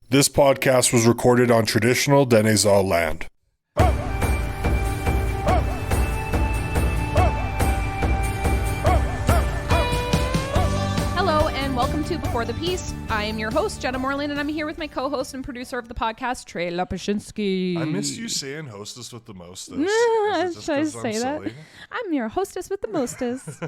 This podcast was recorded on traditional Denizal land. Hello and welcome to Before the Peace. I am your host, Jenna Moreland, and I'm here with my co-host and producer of the podcast, Trail Acko. I miss you saying hostess with the mostest. Should I say that? Silly? I'm your hostess with the mostest.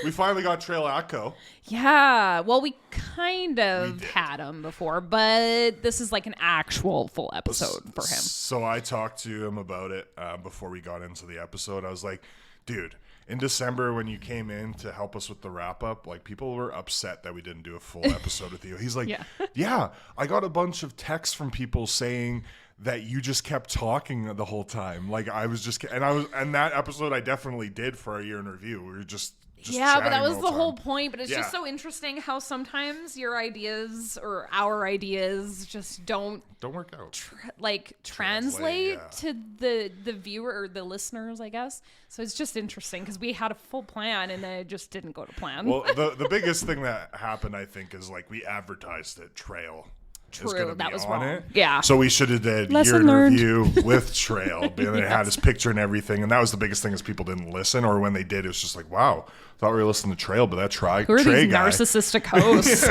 We finally got Trail Acko. Yeah, well, we kind of had him before, but this is like an actual full episode for him. So I talked to him about it before we got into the episode. I was like, dude, in December when you came in to help us with the wrap up, like people were upset that we didn't do a full episode with you. He's like, yeah, I got a bunch of texts from people saying that you just kept talking the whole time. Like I was just, and that episode I definitely did for our year in review. We were just yeah, but that was the whole time. point. But it's just so interesting how sometimes your ideas or our ideas just don't work out. Translate to the viewer or the listeners, I guess. So it's just interesting because we had a full plan and then it just didn't go to plan. Well, the biggest thing that happened, I think, is like we advertised that Trail. True, that was on wrong. It. Yeah. So we should have did Lesson year in learned. review with Trail. And it had his picture and everything. And that was the biggest thing is people didn't listen. Or when they did, it was just like, wow, thought we were listening to Trail, but that Who are Trey these guy. narcissistic hosts?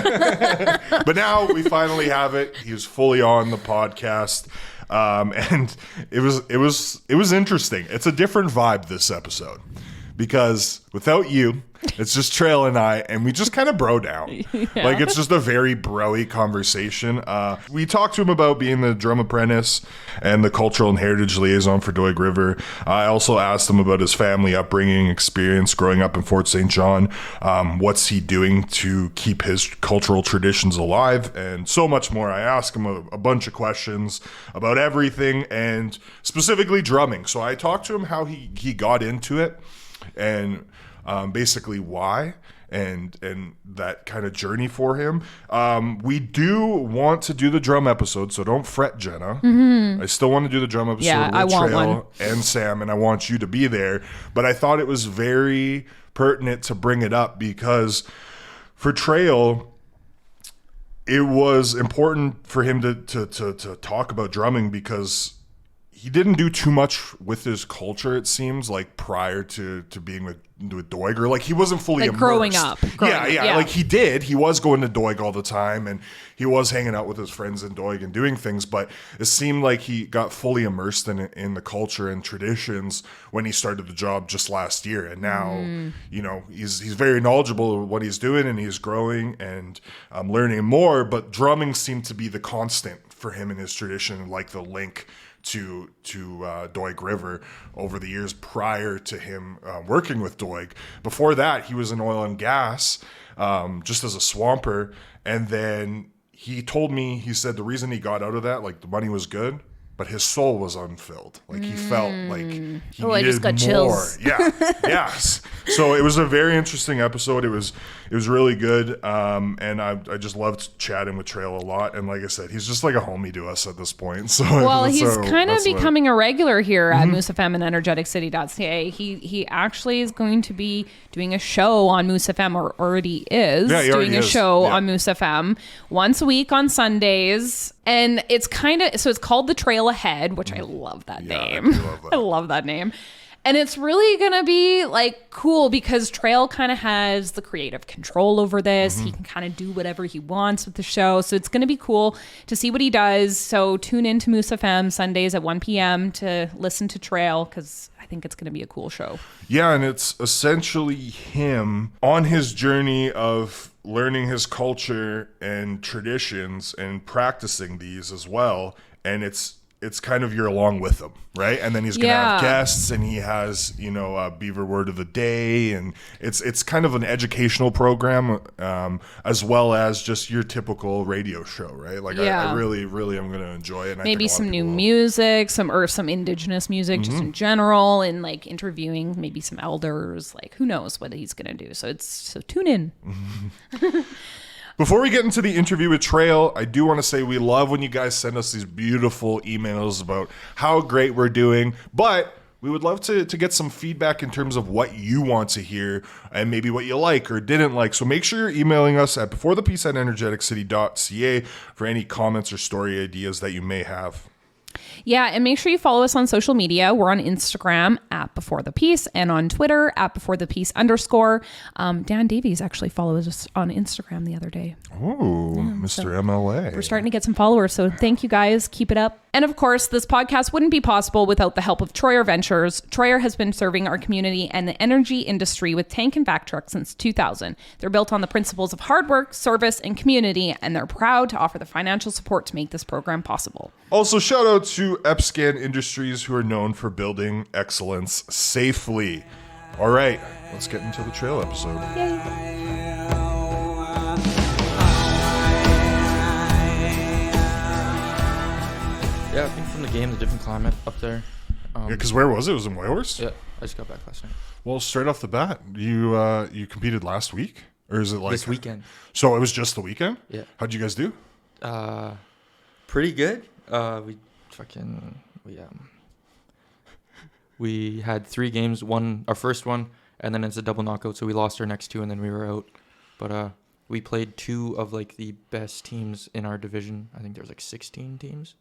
But now we finally have it. He was fully on the podcast. And it was interesting. It's a different vibe this episode. Because without you, it's just Trail and I, and we just kind of bro down. Yeah. Like, it's just a very bro-y conversation. We talked to him about being the drum apprentice and the cultural and heritage liaison for Doig River. I also asked him about his family upbringing experience growing up in Fort St. John. What's he doing to keep his cultural traditions alive, and so much more. I asked him a bunch of questions about everything, and specifically drumming. So I talked to him how he got into it, and basically why and that kind of journey for him. We do want to do the drum episode, so don't fret, Jenna. I still want to do the drum episode with Trail and Sam, and I want you to be there. But I thought it was very pertinent to bring it up because for Trail, it was important for him to talk about drumming because he didn't do too much with his culture, it seems, like prior to being with Doig, or like he wasn't fully immersed. Growing up. Yeah. Like he did. He was going to Doig all the time and he was hanging out with his friends in Doig and doing things, but it seemed like he got fully immersed in the culture and traditions when he started the job just last year. And now, he's very knowledgeable of what he's doing and he's growing and learning more, but drumming seemed to be the constant for him in his tradition, like the link to Doig River over the years prior to him working with Doig. Before that, he was in oil and gas just as a swamper. And then he told me, he said the reason he got out of that, like the money was good, but his soul was unfilled. Like he felt like he needed I just got more. chills. Yeah. Yes. So it was a very interesting episode. It was really good. And I just loved chatting with Trail a lot. And like I said, he's just like a homie to us at this point. So he's kind of becoming a regular here at Moose FM and energeticcity.ca. He actually is going to be doing a show on Moose FM, or already is doing a show on Moose FM once a week on Sundays. And it's it's called The Trail Ahead, which I love that name. I love that name. And it's really going to be like cool because Trail kind of has the creative control over this. He can kind of do whatever he wants with the show. So it's going to be cool to see what he does. So tune in to Moose FM Sundays at 1 p.m. to listen to Trail because I think it's going to be a cool show. Yeah, and it's essentially him on his journey of learning his culture and traditions and practicing these as well. And it's kind of you're along with him, right? And then he's going to have guests, and he has, Beaver Word of the Day, and it's kind of an educational program, as well as just your typical radio show, right? Like I really, really am going to enjoy it. And maybe some new music, some indigenous music, just in general, and like interviewing maybe some elders. Like who knows what he's going to do? So tune in. Before we get into the interview with Trail, I do want to say we love when you guys send us these beautiful emails about how great we're doing, but we would love to get some feedback in terms of what you want to hear and maybe what you like or didn't like. So make sure you're emailing us at beforethepeace@energeticcity.ca for any comments or story ideas that you may have. Yeah, and make sure you follow us on social media. We're on Instagram at Before the Peace and on Twitter at Before the Peace _. Dan Davies actually followed us on Instagram the other day. Oh, yeah, Mr. MLA. We're starting to get some followers, so thank you guys. Keep it up. And of course, this podcast wouldn't be possible without the help of Troyer Ventures. Troyer has been serving our community and the energy industry with tank and vac trucks since 2000. They're built on the principles of hard work, service, and community, and they're proud to offer the financial support to make this program possible. Also, shout out to EPSCAN Industries, who are known for building excellence safely. All right, let's get into the trail episode. Yay. Yeah, I think from the game, the different climate up there. Yeah, because where was it? It was in Whalers? Yeah, I just got back last night. Well, straight off the bat, you competed last week? Or is it like... This weekend. So it was just the weekend? Yeah. How'd you guys do? Pretty good. We had 3 games, our first one, and then it's a double knockout, so we lost our next 2, and then we were out. But we played 2 of, like, the best teams in our division. I think there was, like, 16 teams.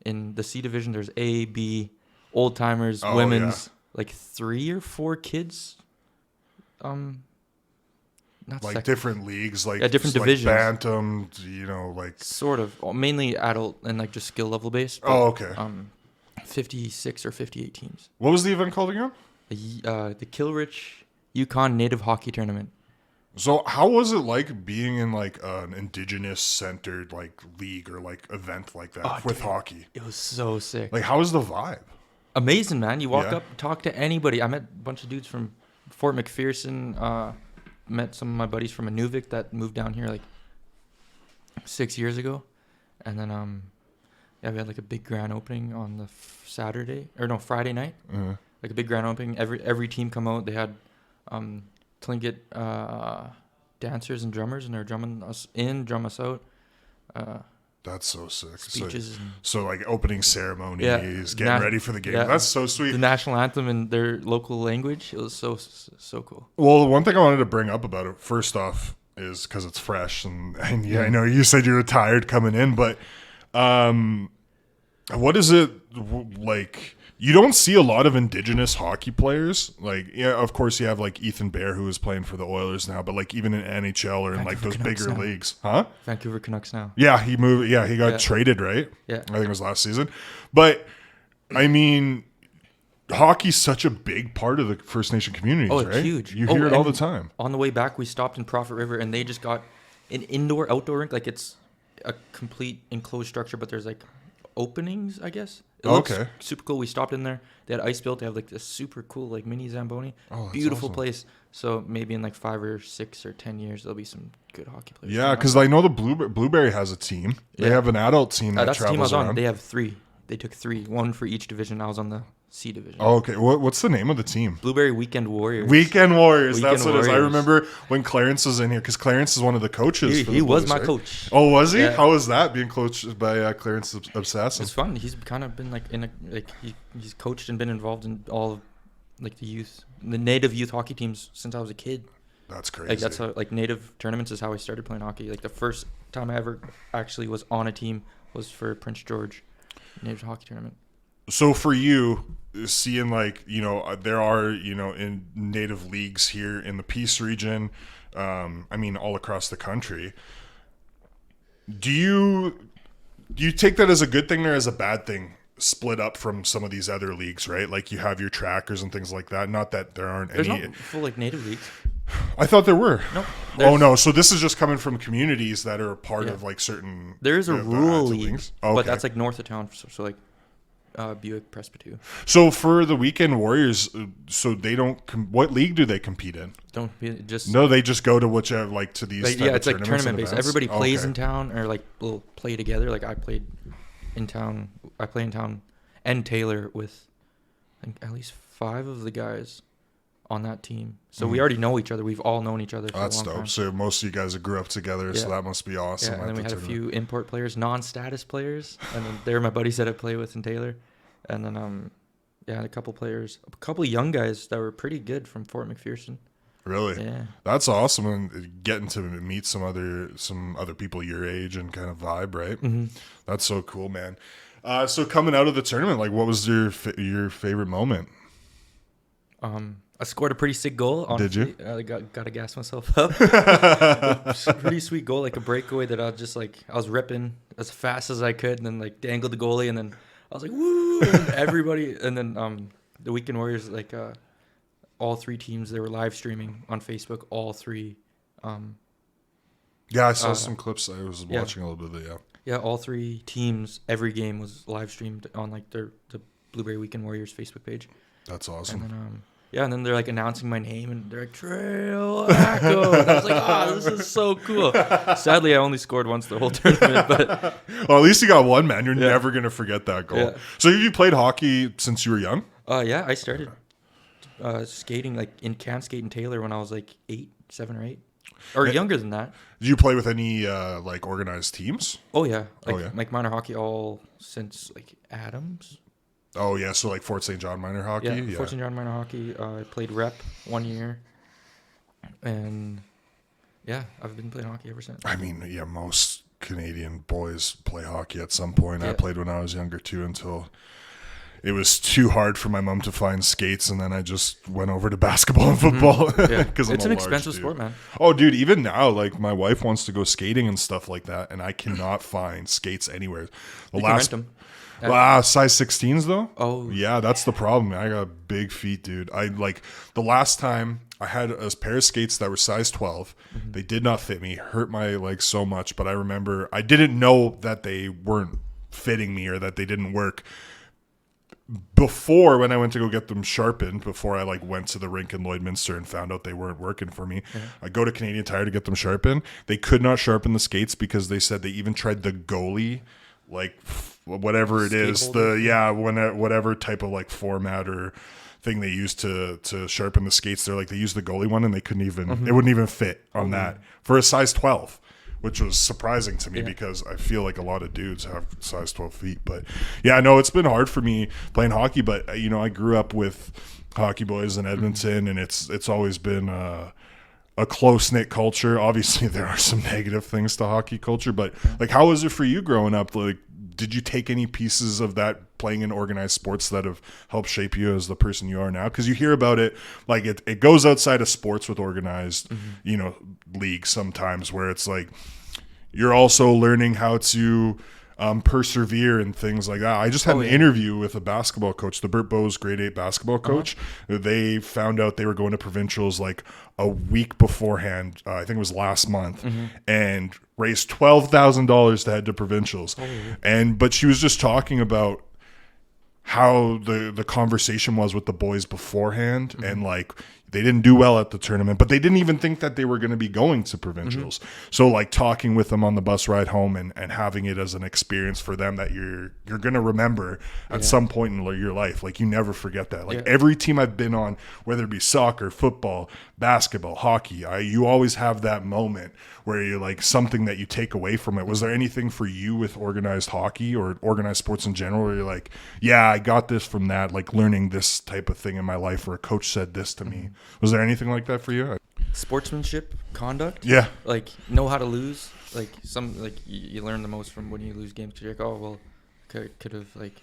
In the C division, there's A, B, old timers, women's, like 3 or 4 kids. Not like different leagues, like different divisions, like bantam, like sort of mainly adult and like just skill level based. But, okay. 56 or 58 teams. What was the event called again? The Kilrich Yukon Native Hockey Tournament. So how was it like being in like an indigenous centered like league or like event like that with hockey? It was so sick. Like, how was the vibe? Amazing, man. You walk up, talk to anybody. I met a bunch of dudes from Fort McPherson. Met some of my buddies from Inuvik that moved down here like 6 years ago. And then, we had like a big grand opening on the Friday night. Mm-hmm. Like a big grand opening. Every team come out. They had Tlingit dancers and drummers, and they're drumming us in, drum us out. That's so sick. Speeches. So like opening ceremonies, getting ready for the game. Yeah. That's so sweet. The national anthem in their local language. It was so cool. Well, one thing I wanted to bring up about it, first off, is because it's fresh. And yeah, I know you said you were tired coming in, but what is it like? You don't see a lot of indigenous hockey players. Like, yeah, of course you have like Ethan Bear, who is playing for the Oilers now, but like even in NHL or in like those Canucks bigger now. Leagues. Huh? Vancouver Canucks now. Yeah, he moved. Yeah, he got traded, right? Yeah. I think it was last season. But, I mean, hockey's such a big part of the First Nation communities, right? Oh, it's huge. You hear it all the time. On the way back, we stopped in Prophet River, and they just got an indoor-outdoor rink. Like, it's a complete enclosed structure, but there's like openings, I guess. It looks super cool. We stopped in there. They had ice built. They have like this super cool like mini Zamboni. Oh, beautiful place. So maybe in like 5 or 6 or 10 years there'll be some good hockey players. Yeah, because I know the Blueberry has a team. They have an adult team that that's travels the team I was around. On. They have 3. They took 3, 1 for each division. I was on the C division. Oh, okay. What's the name of the team? Blueberry Weekend Warriors. Weekend Warriors. That's what it is. I remember when Clarence was in here, because Clarence is one of the coaches. He was my coach. Oh, was he? Yeah. How was that being coached by Clarence Obsassin? It's fun. He's kind of been like he's coached and been involved in all of like the native youth hockey teams since I was a kid. That's crazy. Like that's how like native tournaments is how I started playing hockey. Like the first time I ever actually was on a team was for Prince George Native Hockey Tournament. So for you, seeing like, there are, in native leagues here in the Peace region, I mean, all across the country, do you take that as a good thing or as a bad thing, split up from some of these other leagues, right? Like you have your trackers and things like that. Not that there aren't There's any. Not full like native leagues. I thought there were. No. Oh no. So this is just coming from communities that are part of like certain. There's a rural league, okay. But that's like north of town. So like Buick Presbyterian. So for the Weekend Warriors, so they don't. What league do they compete in? They just go to whichever like to these. Like, it's like tournament based. Everybody plays in town or like will play together. Like I played in town. I play in town and Taylor with I think at least 5 of the guys on that team. So we already know each other. We've all known each other for a long time. So most of you guys grew up together, so that must be awesome. Yeah, and then we had a few import players, non-status players, and then they're my buddies that I play with in Taylor. And then Yeah, a couple players, a couple young guys that were pretty good from Fort McPherson. Really? Yeah. That's awesome, and getting to meet some other people your age and kind of vibe, right? Mm-hmm. That's so cool, man. So coming out of the tournament, like, what was your favorite moment? I scored a pretty sick goal. Honestly. Did you? I got to gas myself up. A pretty sweet goal, like a breakaway that I was ripping as fast as I could, and then like dangled the goalie, and then I was like, woo! And everybody, and then the Weekend Warriors, like all three teams, they were live streaming on Facebook. All three. Yeah, I saw some clips. I was watching a little bit of it. Yeah, all three teams. Every game was live streamed on like the Blueberry Weekend Warriors Facebook page. That's awesome. And then, and then they're like announcing my name, and they're like, Trail Acko. And I was like, this is so cool. Sadly, I only scored once the whole tournament, but well, at least you got one, man. You're never gonna forget that goal. Yeah. So have you played hockey since you were young? Yeah, I started skating like in camp skate in Taylor when I was like 7 or 8, or younger than that. Did you play with any like organized teams? Oh yeah, like minor hockey all since like Adams. Oh yeah, so like Fort St. John minor hockey. Yeah, Fort St. John minor hockey. I played rep 1 year, and yeah, I've been playing hockey ever since. I mean, yeah, most Canadian boys play hockey at some point. Yeah. I played when I was younger too, until it was too hard for my mom to find skates, and then I just went over to basketball and football. Yeah, because it's an expensive sport, man. Oh, dude, even now, like my wife wants to go skating and stuff like that, and I cannot find skates anywhere. You can rent them. Size 16s though. Oh yeah, that's the problem. I got big feet, dude. I like the last time I had a pair of skates that were size 12. Mm-hmm. They did not fit me, hurt my legs so much. But I remember I didn't know that they weren't fitting me or that they didn't work before when I went to go get them sharpened. Before I like went to the rink in Lloydminster and found out they weren't working for me. Yeah. I go to Canadian Tire to get them sharpened. They could not sharpen the skates because they said they even tried the goalie, like whatever it is, whatever type of like format or thing they use to sharpen the skates. They're like, they used the goalie one and they couldn't even, it wouldn't even fit on that for a size 12, which was surprising to me because I feel like a lot of dudes have size 12 feet. But yeah, no, it's been hard for me playing hockey, but you know, I grew up with hockey boys in Edmonton, and it's always been a close-knit culture. Obviously there are some negative things to hockey culture, but like, how was it for you growing up? Like, did you take any pieces of that playing in organized sports that have helped shape you as the person you are now? Because you hear about it, like it goes outside of sports with organized, leagues sometimes, where it's like you're also learning how to persevere and things like that. I just had an interview with a basketball coach, the Burt Bowes grade 8 basketball coach. They found out they were going to provincials like a week beforehand. I think it was last month, and raised $12,000 to head to provincials. But she was just talking about how the conversation was with the boys beforehand, and like they didn't do well at the tournament, but they didn't even think that they were going to be going to provincials. So like talking with them on the bus ride home and having it as an experience for them that you're going to remember at some point in your life. Like you never forget that. Like every team I've been on, whether it be soccer, football, basketball, hockey, you always have that moment where you're like something that you take away from it. Was there anything for you with organized hockey or organized sports in general where you're like, yeah, I got this from that, like learning this type of thing in my life where a coach said this to me? Was there anything like that for you? Sportsmanship, conduct. Yeah. Like know how to lose. Like you learn the most from when you lose games, because you're like, oh well, could have like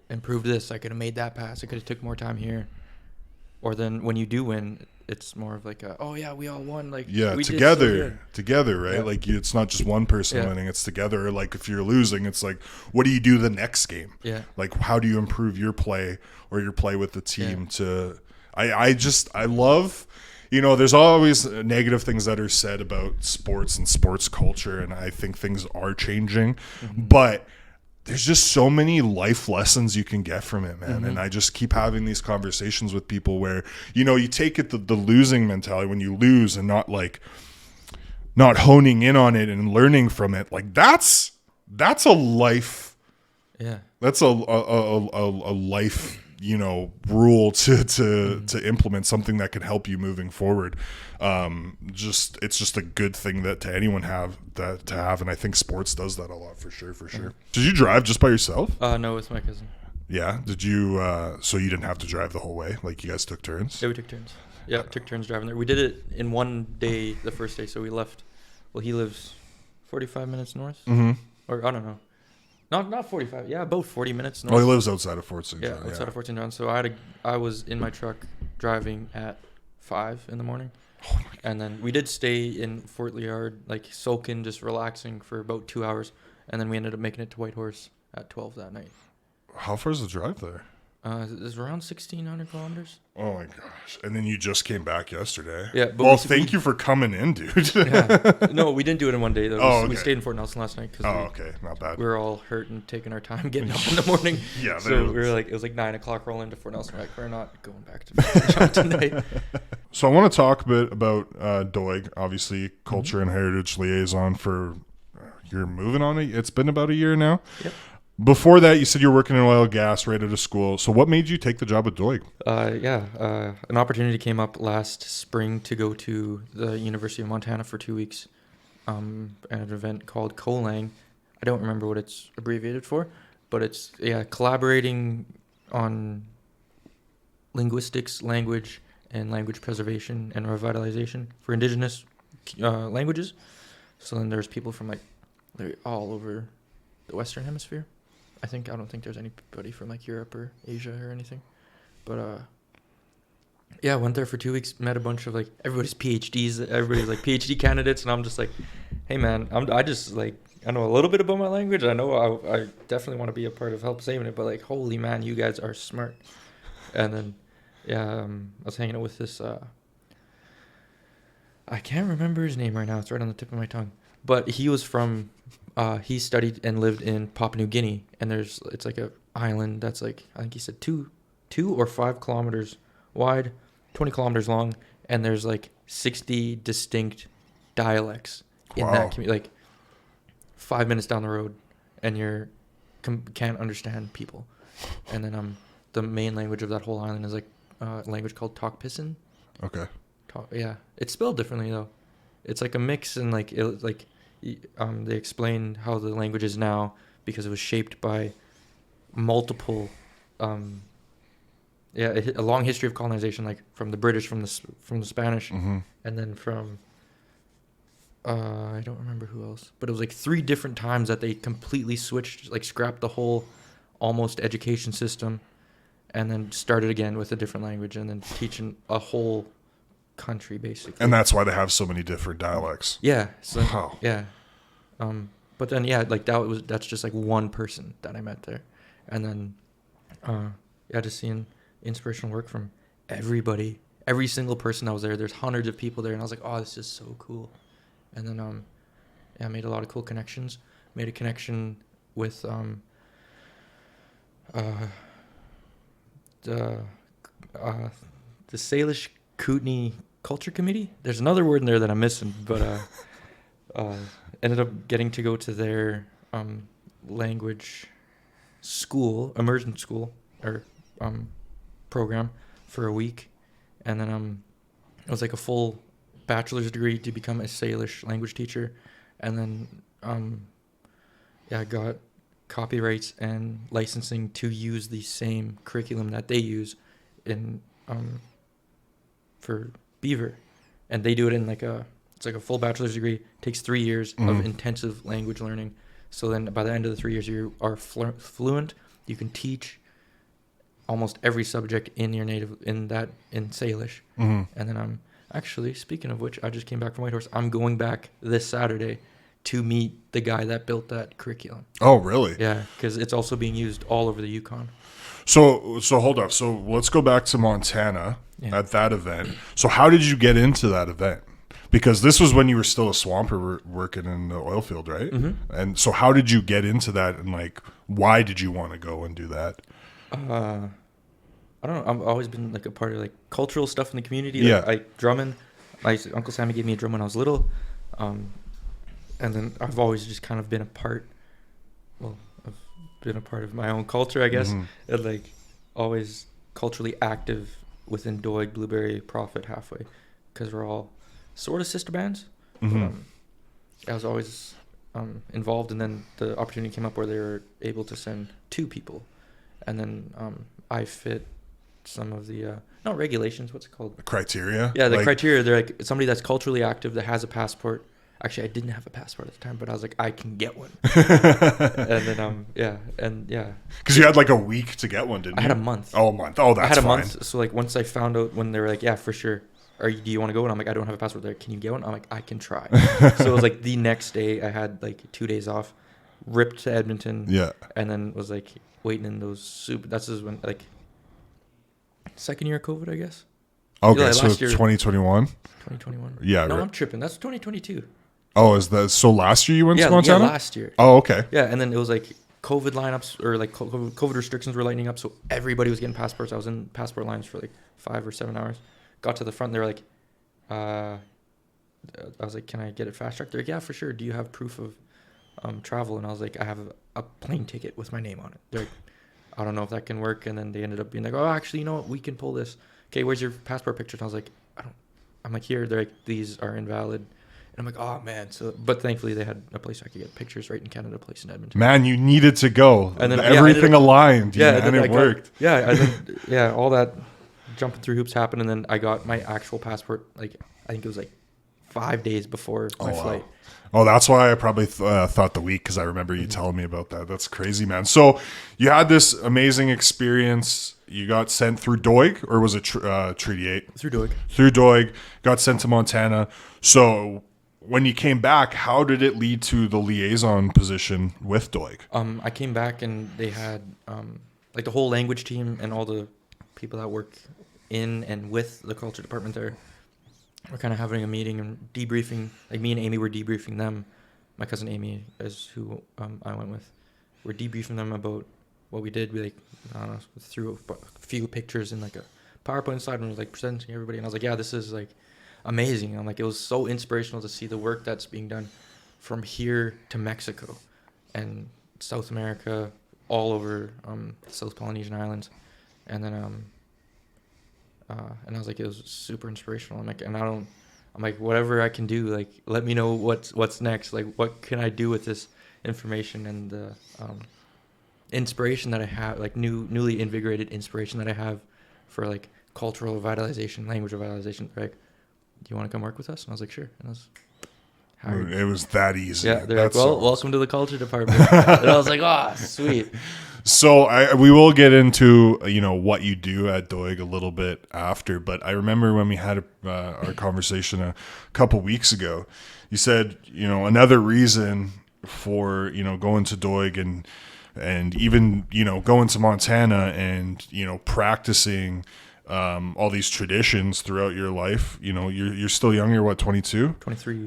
improved this. I could have made that pass. I could have took more time here. Or then when you do win, it's more of like we all won. Like we together, right? Yeah. Like it's not just one person winning; it's together. Or like if you're losing, it's like, what do you do the next game? Yeah. Like how do you improve your play or your play with the team to? I love, there's always negative things that are said about sports and sports culture, and I think things are changing, but there's just so many life lessons you can get from it, man. And I just keep having these conversations with people where, you take it the losing mentality when you lose and not honing in on it and learning from it. Like that's a life. Yeah. That's a life, rule to implement, something that can help you moving forward. It's just a good thing that to anyone have. And I think sports does that a lot for sure. Did you drive just by yourself? No, it's my cousin. Yeah. Did you? So you didn't have to drive the whole way? Like you guys took turns? Yeah, we took turns. Yeah, took turns driving there. We did it in one day, the first day. So we left. Well, he lives 45 minutes north, or I don't know, not 45. Yeah, about 40 minutes north. Well, he lives outside of Fort St. Yeah, John. outside of Fort St. John. So I was in my truck driving at 5 in the morning. Oh my God. And then we did stay in Fort Liard, like soaking, just relaxing for about 2 hours. And then we ended up making it to Whitehorse at 12 that night. How far is the drive there? It's around 1,600 kilometers. Oh my gosh. And then you just came back yesterday. Yeah. But well, thank you for coming in, dude. Yeah. No, we didn't do it in one day, though. Oh, okay. We stayed in Fort Nelson last night. Okay. Not bad. We were all hurt and taking our time getting up in the morning. Yeah. So we were like, it was like 9 o'clock rolling to Fort Nelson. We're like, we're not going back to Fort tonight. So I want to talk a bit about Doig, obviously culture and heritage liaison for, you're moving on. It's been about a year now. Yep. Before that, you said you were working in oil and gas right out of school. So what made you take the job at Doig? An opportunity came up last spring to go to the University of Montana for 2 weeks at an event called COLANG. I don't remember what it's abbreviated for, but it's collaborating on linguistics, language, and language preservation and revitalization for Indigenous languages. So then there's people from they're all over the Western Hemisphere. I don't think there's anybody from Europe or Asia or anything. But I went there for 2 weeks, met a bunch of everybody's PhDs, everybody's PhD candidates, and I'm just like, hey man, I know a little bit about my language. I know I definitely want to be a part of help saving it, but holy man, you guys are smart. And then I was hanging out with this I can't remember his name right now, it's right on the tip of my tongue, but he was from he studied and lived in Papua New Guinea, and it's like a island that's I think he said 2 or 5 kilometers wide, 20 kilometers long, and there's 60 distinct dialects in that community. 5 minutes down the road, and can't understand people. And then the main language of that whole island is a language called Tok-Pisin. Okay. It's spelled differently though. It's a mix, and they explain how the language is now because it was shaped by multiple a long history of colonization, from the British, from the Spanish, and then from I don't remember who else, but it was 3 different times that they completely switched, scrapped the whole almost education system, and then started again with a different language, and then teaching a whole country basically. And that's why they have so many different dialects. Yeah. So, wow. Yeah. But then that's just one person that I met there, and then just seeing inspirational work from everybody, every single person that was there. There's hundreds of people there, and I was like, oh, this is so cool. And then I made a lot of cool connections. Made a connection with the Salish Kootenai Culture Committee. There's another word in there that I'm missing, but ended up getting to go to their language school, immersion school, or program for a week, and then it was a full bachelor's degree to become a Salish language teacher, and then I got copyrights and licensing to use the same curriculum that they use in for Beaver, and they do it in it's a full bachelor's degree. It takes 3 years of intensive language learning. So then by the end of the 3 years, you are fluent. You can teach almost every subject in your native in Salish. And then I'm actually, speaking of which, I just came back from Whitehorse. I'm going back this Saturday to meet the guy that built that curriculum. Oh, really? Yeah, because it's also being used all over the Yukon. So hold up. So let's go back to Montana at that event. So how did you get into that event? Because this was when you were still a swamper working in the oil field, right? And so how did you get into that, and why did you want to go and do that? I don't know. I've always been a part of cultural stuff in the community. Yeah. Drumming. My Uncle Sammy gave me a drum when I was little. And then I've always just kind of been a part. Well, I've been a part of my own culture, I guess. And always culturally active within Doig, Blueberry, Prophet, Halfway, because we're all sort of sister bands. But, I was always involved, and then the opportunity came up where they were able to send 2 people, and then I fit some of the not regulations. What's it called? The criteria. Yeah, the criteria. They're like somebody that's culturally active that has a passport. Actually, I didn't have a passport at the time, but I was like, I can get one. And then because you had like a week to get one, didn't you? I had a month. Oh, a month. Oh, that's fine. I had a month. So like once I found out, when they were like, yeah, for sure. Do you want to go? And I'm like, I don't have a passport there. Can you get one? I'm like, I can try. So it was like the next day I had like 2 days off, ripped to Edmonton. Yeah. And then was like waiting in those that's just when like second year of COVID, I guess. Okay, yeah, so 2021? 2021. Yeah. No, I'm tripping. That's 2022. Oh, is that so? Last year you went to Montana? Yeah, last year. Oh, okay. Yeah, and then it was like COVID lineups or like COVID restrictions were lightening up, so everybody was getting passports. I was in passport lines for like 5 or 7 hours. Got to the front, they were like, I was like, can I get it fast tracked? They're like, yeah, for sure. Do you have proof of travel? And I was like, I have a plane ticket with my name on it. They're like, I don't know if that can work. And then they ended up being like, oh, actually, you know what? We can pull this. Okay, where's your passport picture? And I was like, I'm like, here. They're like, these are invalid. And I'm like, oh man. So, but thankfully they had a place I could get pictures right in Canada, a place in Edmonton. Man, you needed to go. And then everything aligned. Yeah, and it worked. All that jumping through hoops happened, and then I got my actual passport. Like I think it was like 5 days before my flight. Oh, that's why I probably thought the week, because I remember you telling me about that. That's crazy, man. So you had this amazing experience. You got sent through Doig, or was it Treaty 8? Through Doig. Through Doig, got sent to Montana. So when you came back, how did it lead to the liaison position with Doig? I came back and they had like the whole language team and all the people that work in and with the culture department there. We're kind of having a meeting and debriefing. Like me and Amy were debriefing them. My cousin Amy is who I went with. We're debriefing them about what we did. We threw a few pictures in like a PowerPoint slide and was like presenting everybody. And I was like, yeah, this is like amazing. I'm like, it was so inspirational to see the work that's being done from here to Mexico and South America, all over South Polynesian Islands. And then and I was like, it was super inspirational. I'm like, whatever I can do, like, let me know what's next. Like, what can I do with this information and the inspiration that I have, like newly invigorated inspiration that I have for like cultural revitalization, language revitalization. Like, do you want to come work with us? And I was like, sure. And I was hired. It was that easy. Yeah, they're like, well, welcome to the culture department. And I was like, oh, sweet. So we will get into what you do at Doig a little bit after, but I remember when we had our conversation a couple weeks ago, you said another reason for going to Doig and even going to Montana and practicing all these traditions throughout your life. You're still young. You're what, 22?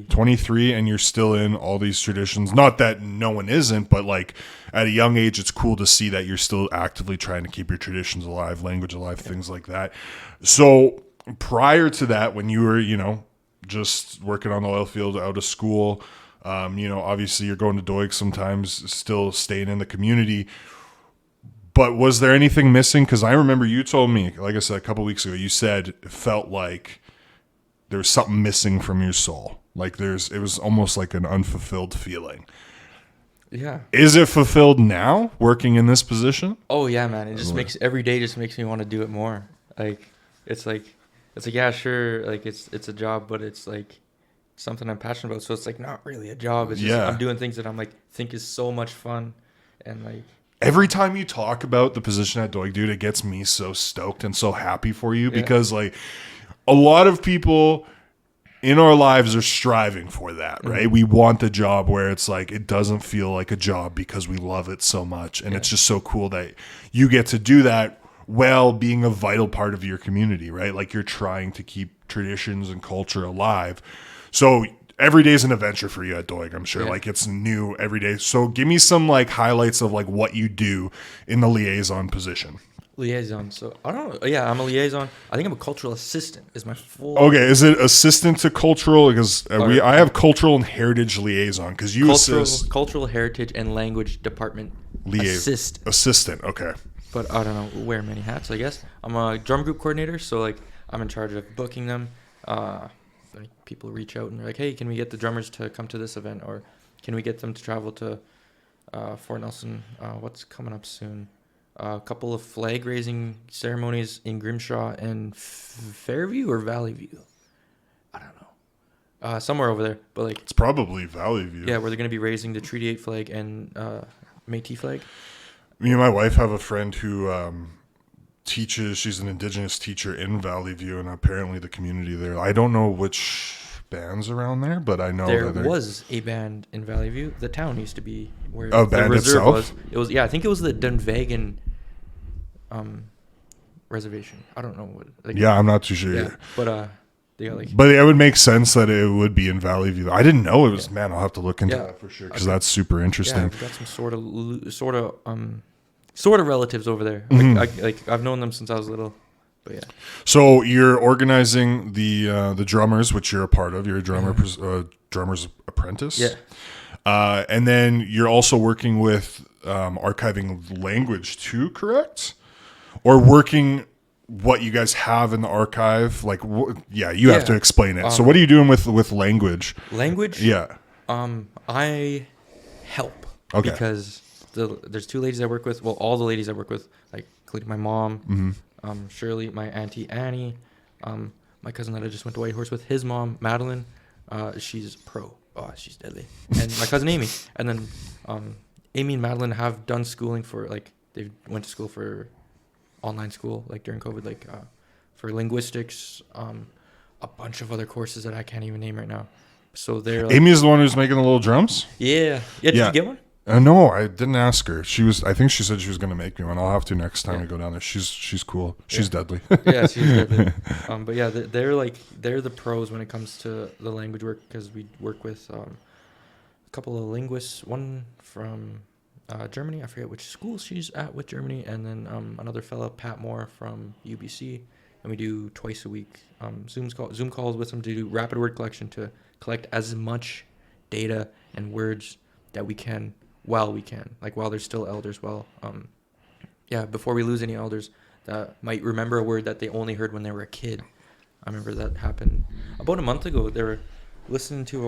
23, and you're still in all these traditions. Not that no one isn't, but like at a young age, it's cool to see that you're still actively trying to keep your traditions alive, language alive, things like that. So prior to that, when you were, just working on the oil field out of school, obviously you're going to Doig sometimes, still staying in the community. But was there anything missing? Because I remember you told me, like I said, a couple of weeks ago, you said it felt like there was something missing from your soul. Like it was almost like an unfulfilled feeling. Yeah. Is it fulfilled now, working in this position? Oh yeah, man. It just makes every day just makes me want to do it more. It's like yeah, sure. Like it's a job, but it's like something I'm passionate about. So it's like not really a job. It's just I'm doing things that I'm like think is so much fun, and like. Every time you talk about the position at Doig, dude, it gets me so stoked and so happy for you because like a lot of people in our lives are striving for that, right? Mm-hmm. We want the job where it's like it doesn't feel like a job because we love it so much. And it's just so cool that you get to do that while being a vital part of your community, right? Like you're trying to keep traditions and culture alive. So every day is an adventure for you at Doig, I'm sure. Yeah. Like it's new every day. So give me some like highlights of like what you do in the liaison position. Liaison. So I don't know. Yeah, I'm a liaison. I think I'm a cultural assistant is my full. Okay. Is it assistant to cultural? Because I have cultural and heritage liaison because you assist. Cultural heritage and language department assistant. Okay. But I don't know, wear many hats, I guess. I'm a drum group coordinator. So like I'm in charge of booking them. Like people reach out and they're like, hey, can we get the drummers to come to this event, or can we get them to travel to Fort Nelson? What's coming up soon? a couple of flag raising ceremonies in Grimshaw and Fairview or Valley View. I don't know. Somewhere over there, but like it's probably Valley View. Yeah, where they're going to be raising the Treaty 8 flag and Métis flag. Me and my wife have a friend who teaches. She's an Indigenous teacher in Valley View, and apparently the community there. I don't know which bands around there, but I know there was a band in Valley View. The town used to be where the band reserve itself was. It was I think it was the Dunvegan reservation. I don't know what. Like, yeah, I'm not too sure. Yeah, but they got like. But it would make sense that it would be in Valley View. I didn't know it was. Man, I'll have to look into that for sure because that's super interesting. Yeah, I've got some sort of relatives over there. Like I've known them since I was little. But yeah. So you're organizing the drummers, which you're a part of. You're a drummer's apprentice. Yeah. And then you're also working with archiving language too, correct? Or working what you guys have in the archive? Like, you have to explain it. So what are you doing with language? Language? Yeah. I help. Okay. Because there's 2 ladies I work with. Well, all the ladies I work with, like including my mom, Shirley, my auntie Annie, my cousin that I just went to Whitehorse with, his mom Madeline. She's pro. Oh, she's deadly. And my cousin Amy. And then Amy and Madeline have done schooling for they went to school for online school during COVID, for linguistics, a bunch of other courses that I can't even name right now. So they're Amy's the one who's making the little drums. Yeah. Did you get one? No, I didn't ask her. I think she said she was going to make me one. I'll have to next time we go down there. She's cool. She's deadly. Yeah, she's deadly. But yeah, they're the pros when it comes to the language work, because we work with a couple of linguists. One from Germany. I forget which school she's at with Germany, and then another fella, Pat Moore from UBC. And we do twice a week Zoom calls with them to do rapid word collection, to collect as much data and words that we can while there's still elders, before we lose any elders that might remember a word that they only heard when they were a kid. I remember that happened about a month ago. They were listening to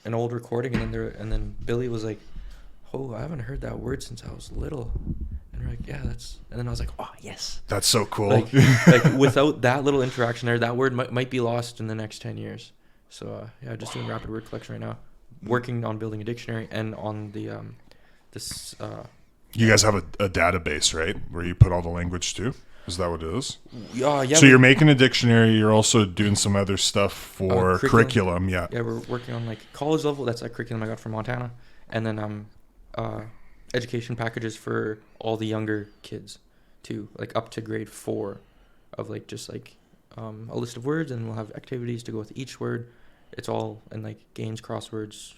an old recording, and then Billy was like, "Oh, I haven't heard that word since I was little." And we're like, "Yeah, that's." And then I was like, "Oh, yes, that's so cool." Like without that little interaction there, that word might be lost in the next 10 years. So just doing rapid word collection right now. Working on building a dictionary and on the you guys have a database, right, where you put all the language too? Is that what it is? Yeah. So you're making a dictionary. You're also doing some other stuff for curriculum. Yeah, we're working on college level. That's a curriculum I got from Montana, and then education packages for all the younger kids too, up to grade 4, of just a list of words, and we'll have activities to go with each word. It's all in games, crosswords,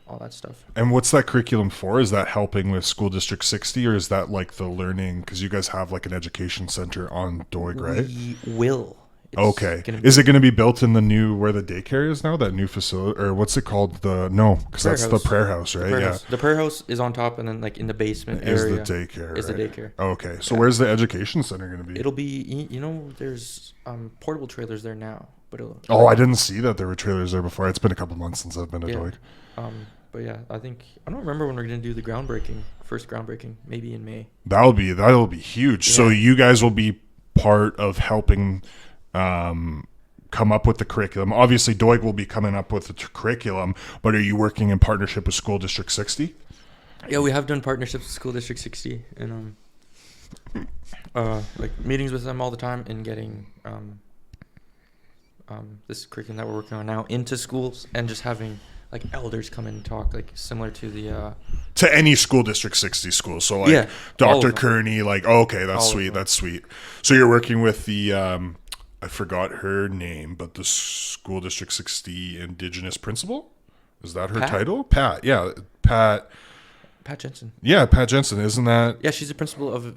all that stuff. And what's that curriculum for? Is that helping with School District 60, or is that the learning? Because you guys have an education center on Doig, right? We will. Okay. Is it going to be built in the new, where the daycare is now? That new facility, or what's it called? Because that's the prayer house, right? The prayer house is on top, and then in the basement area is the daycare. Is the daycare. Okay. So where's the education center going to be? It'll be, there's portable trailers there now. But I didn't see that there were trailers there before. It's been a couple months since I've been to Doig. But yeah, I don't remember when we're going to do the first groundbreaking, maybe in May. That'll be huge. Yeah. So you guys will be part of helping come up with the curriculum. Obviously, Doig will be coming up with the curriculum, but are you working in partnership with School District 60? Yeah, we have done partnerships with School District 60, and meetings with them all the time, and getting this curriculum that we're working on now into schools, and just having elders come in and talk, similar to the to any School District 60 school. So Dr. Kearney, okay, that's sweet. That's sweet. So you're working with the I forgot her name, but the School District 60 Indigenous Principal? Is that her title? Pat. Yeah, Pat Jensen. Yeah, Pat Jensen. Isn't that? Yeah, she's the principal of.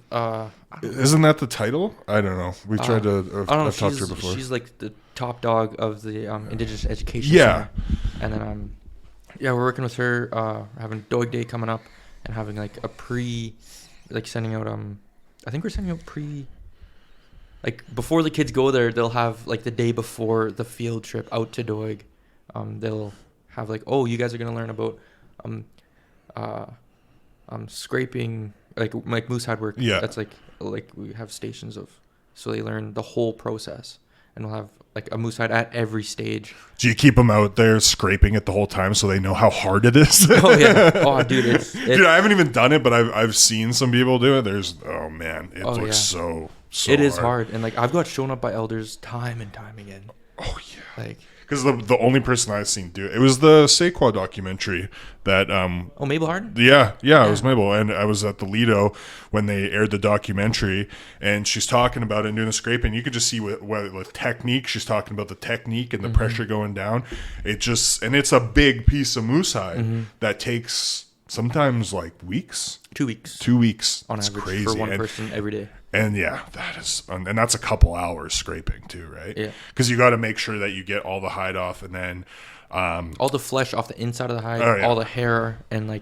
Isn't that the title? I don't know. We've tried to. I've talked to her before. She's the top dog of the Indigenous Education Center. And then we're working with her, having Doig Day coming up, and having a pre, sending out I think we're sending out pre. Before the kids go there, they'll have the day before the field trip out to Doig. They'll have you guys are gonna learn about scraping like moose hide work. Yeah. That's like we have stations of, so they learn the whole process, and we'll have like a moose hide at every stage. Do you keep them out there scraping it the whole time so they know how hard it is? Oh yeah. Oh dude, it's dude, I haven't even done it, but I've seen some people do it. Oh man, it looks so it is hard. And like I've got shown up by elders time and time again. Oh yeah. Like, because the only person I've seen do it was the Saquon documentary that Mabel Harden? Yeah, it was Mabel, and I was at the Lido when they aired the documentary, and she's talking about it and doing the scraping. You could just see with technique, she's talking about the technique and the pressure going down. And it's a big piece of moose hide that takes sometimes like weeks. 2 weeks. 2 weeks. On average, crazy. For one person every day. And yeah, and that's a couple hours scraping too, right? Yeah. Because you got to make sure that you get all the hide off, and then all the flesh off the inside of the hide, all the hair, and like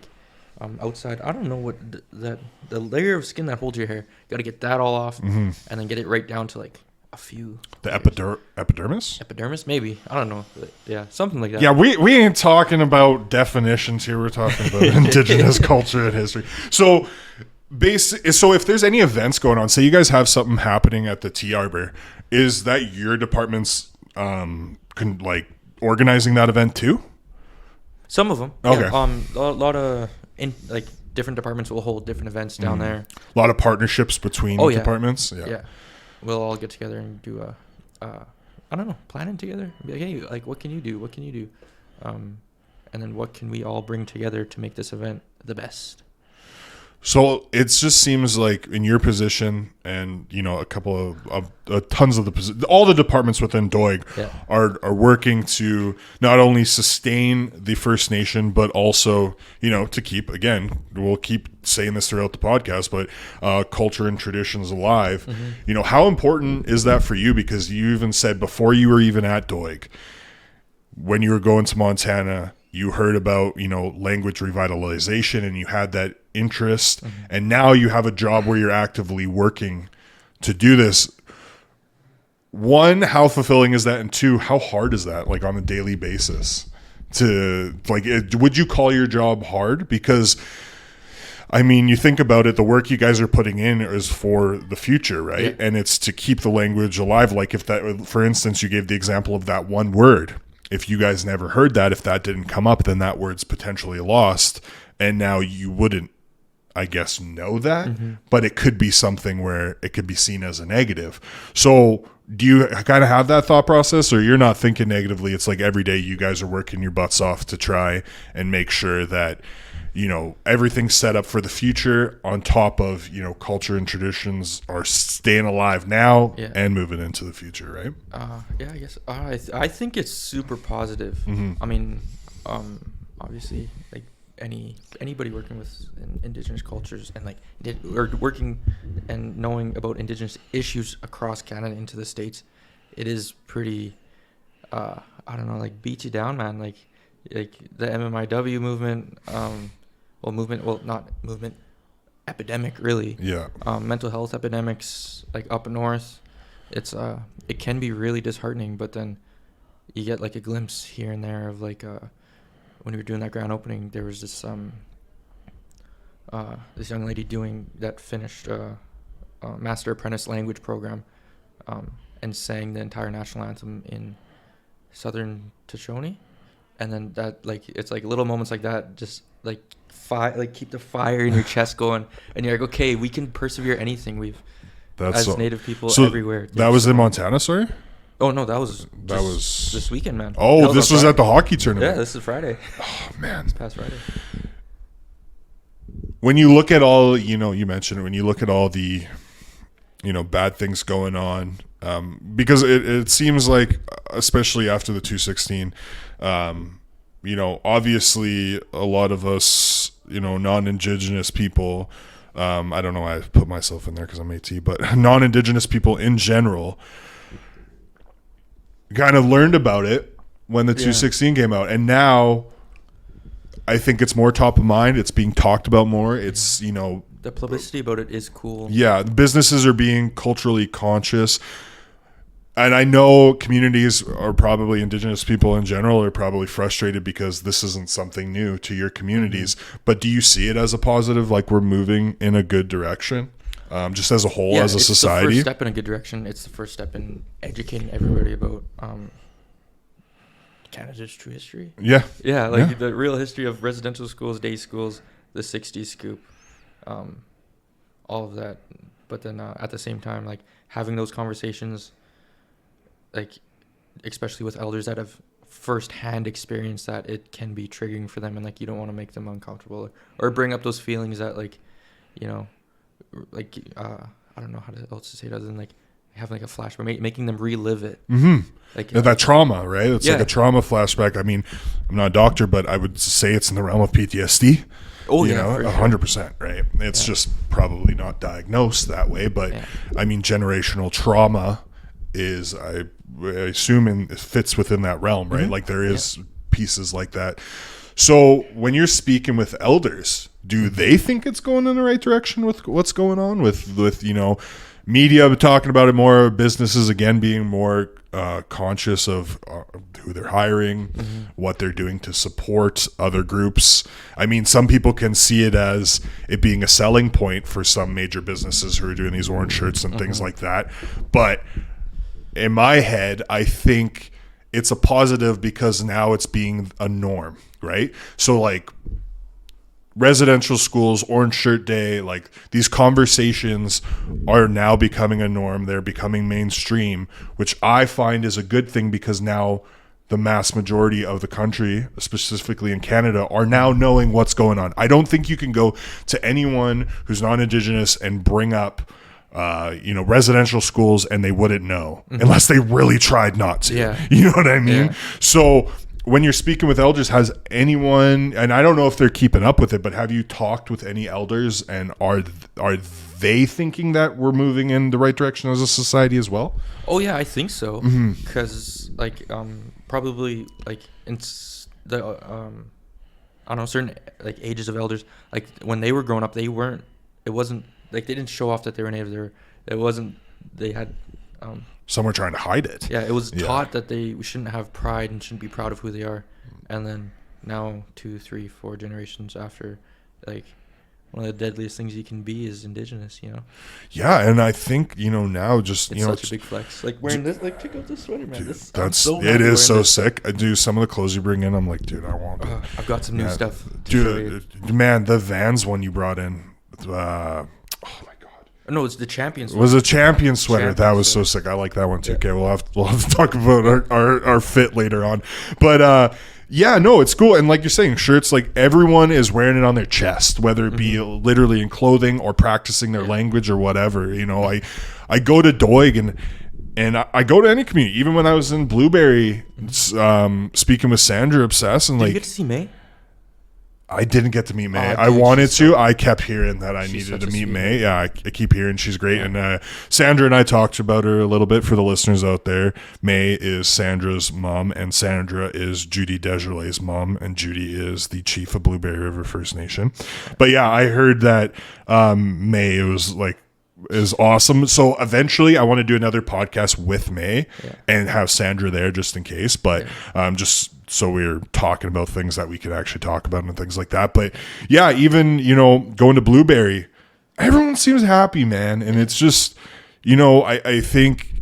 outside. I don't know what the layer of skin that holds your hair. You got to get that all off, and then get it right down to like a few. The epidermis? Epidermis, maybe. I don't know. But yeah, something like that. Yeah, we ain't talking about definitions here. We're talking about indigenous culture and history. So if there's any events going on, say you guys have something happening at the Tea Arbor, is that your department's organizing that event too? Some of them. Okay. Yeah, a lot of different departments will hold different events down there. A lot of partnerships between departments. Yeah. We'll all get together and do I don't know, planning together. Be like, hey, like what can you do? What can you do? And then what can we all bring together to make this event the best? So it just seems like in your position, and a couple of tons of all the departments within Doig are working to not only sustain the First Nation, but also to keep, again, we'll keep saying this throughout the podcast, but culture and traditions alive. How important is that for you? Because you even said before you were even at Doig, when you were going to Montana, you heard about language revitalization, and you had that interest, and now you have a job where you're actively working to do this. One, how fulfilling is that? And two, how hard is that, like on a daily basis? Would you call your job hard? Because I mean, you think about it, the work you guys are putting in is for the future, right? Yeah. And it's to keep the language alive. Like if that, for instance, you gave the example of that one word. If you guys never heard that, if that didn't come up, then that word's potentially lost. And now you wouldn't, I guess, know that, but it could be something where it could be seen as a negative. So do you kind of have that thought process, or you're not thinking negatively? It's like every day you guys are working your butts off to try and make sure that, everything's set up for the future on top of, culture and traditions are staying alive now and moving into the future, right? I guess I think it's super positive. I mean, obviously, like anybody working with indigenous cultures and or working and knowing about indigenous issues across Canada into the States, it is pretty, I don't know, like beat you down, man. Like the MMIW movement, epidemic, really. Yeah. Mental health epidemics, like up north, it can be really disheartening, but then you get like a glimpse here and there of like, when we were doing that grand opening, there was this this young lady that finished Master Apprentice language program, and sang the entire national anthem in Southern Shoshone, and then that it's like little moments like that, just keep the fire in your chest going, and you're like, okay, we can persevere anything. As Native people everywhere. That was in Montana, sorry? Oh no, that was this weekend, man. Oh, this was at the hockey tournament. Yeah, this is Friday. Oh man, this past Friday. When you look at all, you mentioned it, when you look at all the, bad things going on, because it seems like, especially after the 216, obviously a lot of us, non-Indigenous people, I don't know why I put myself in there because I'm AT, but non-Indigenous people in general kind of learned about it when the 216 came out, and now I think it's more top of mind. It's being talked about more. It's the publicity about it is cool. Yeah, businesses are being culturally conscious. And I know communities are probably Indigenous people in general are probably frustrated because this isn't something new to your communities. But do you see it as a positive, like we're moving in a good direction, just as a whole, as a society? It's the first step in a good direction. It's the first step in educating everybody about Canada's true history. Yeah. Yeah, like the real history of residential schools, day schools, the 60s scoop, all of that. But then at the same time, like having those conversations, like especially with elders that have firsthand experienced that, it can be triggering for them, and like you don't want to make them uncomfortable or bring up those feelings that like, you know, like I don't know how else to say it other than like having like a flashback, making them relive it. Mm-hmm. Like that trauma, right? It's like a trauma flashback. I mean, I'm not a doctor, but I would say it's in the realm of PTSD. Oh, you know, 100%, right? It's just probably not diagnosed that way, but I mean, generational trauma is, I assume, it fits within that realm, right? Like there is pieces like that. So when you're speaking with elders, do they think it's going in the right direction with what's going on with you know, media talking about it more, businesses again being more conscious of who they're hiring, what they're doing to support other groups? I mean, some people can see it as it being a selling point for some major businesses who are doing these orange shirts and things like that. But in my head, I think it's a positive because now it's being a norm, right? So like residential schools, Orange Shirt Day, like these conversations are now becoming a norm. They're becoming mainstream, which I find is a good thing because now the mass majority of the country, specifically in Canada, are now knowing what's going on. I don't think you can go to anyone who's non-Indigenous and bring up you know, residential schools and they wouldn't know unless they really tried not to. You know what I mean? So when you're speaking with elders, has anyone, and I don't know if they're keeping up with it, but have you talked with any elders, and are they thinking that we're moving in the right direction as a society as well? Oh yeah, I think so. Because like probably like in the I don't know, certain like ages of elders, like when they were growing up, it wasn't like they didn't show off that they were Native. They had some were trying to hide it. Yeah, it was taught that we shouldn't have pride and shouldn't be proud of who they are. And then now 2, 3, 4 generations after, like one of the deadliest things you can be is Indigenous, you know? Yeah, and I think, you know, now just, it's such a big flex. Like wearing this, like check out this sweater, man. Dude, it is so sick. I do some of the clothes you bring in, I'm like, dude, I want it. I've got some new stuff. Dude, man, the Vans one you brought in, oh my God. No, it's the champion sweater. It was a champion sweater. That was so sick. I like that one too. Okay, we'll have to talk about our fit later on. But yeah, no, it's cool. And like you're saying, shirts, like everyone is wearing it on their chest, whether it be literally in clothing or practicing their language or whatever. You know, I go to Doig and I go to any community. Even when I was in Blueberry, speaking with Sandra Obsess, and Did like, you get to see May? I didn't get to meet May. Dude, I wanted to. I kept hearing that I needed to meet May. Yeah, I keep hearing she's great. Yeah. And Sandra and I talked about her a little bit for the listeners out there. May is Sandra's mom, and Sandra is Judy Desjardins' mom, and Judy is the chief of Blueberry River First Nation. But yeah, I heard that May is awesome. So eventually I want to do another podcast with May and have Sandra there just in case. But just so we're talking about things that we could actually talk about and things like that. But yeah, even, you know, going to Blueberry, everyone seems happy, man. And it's just, you know, I think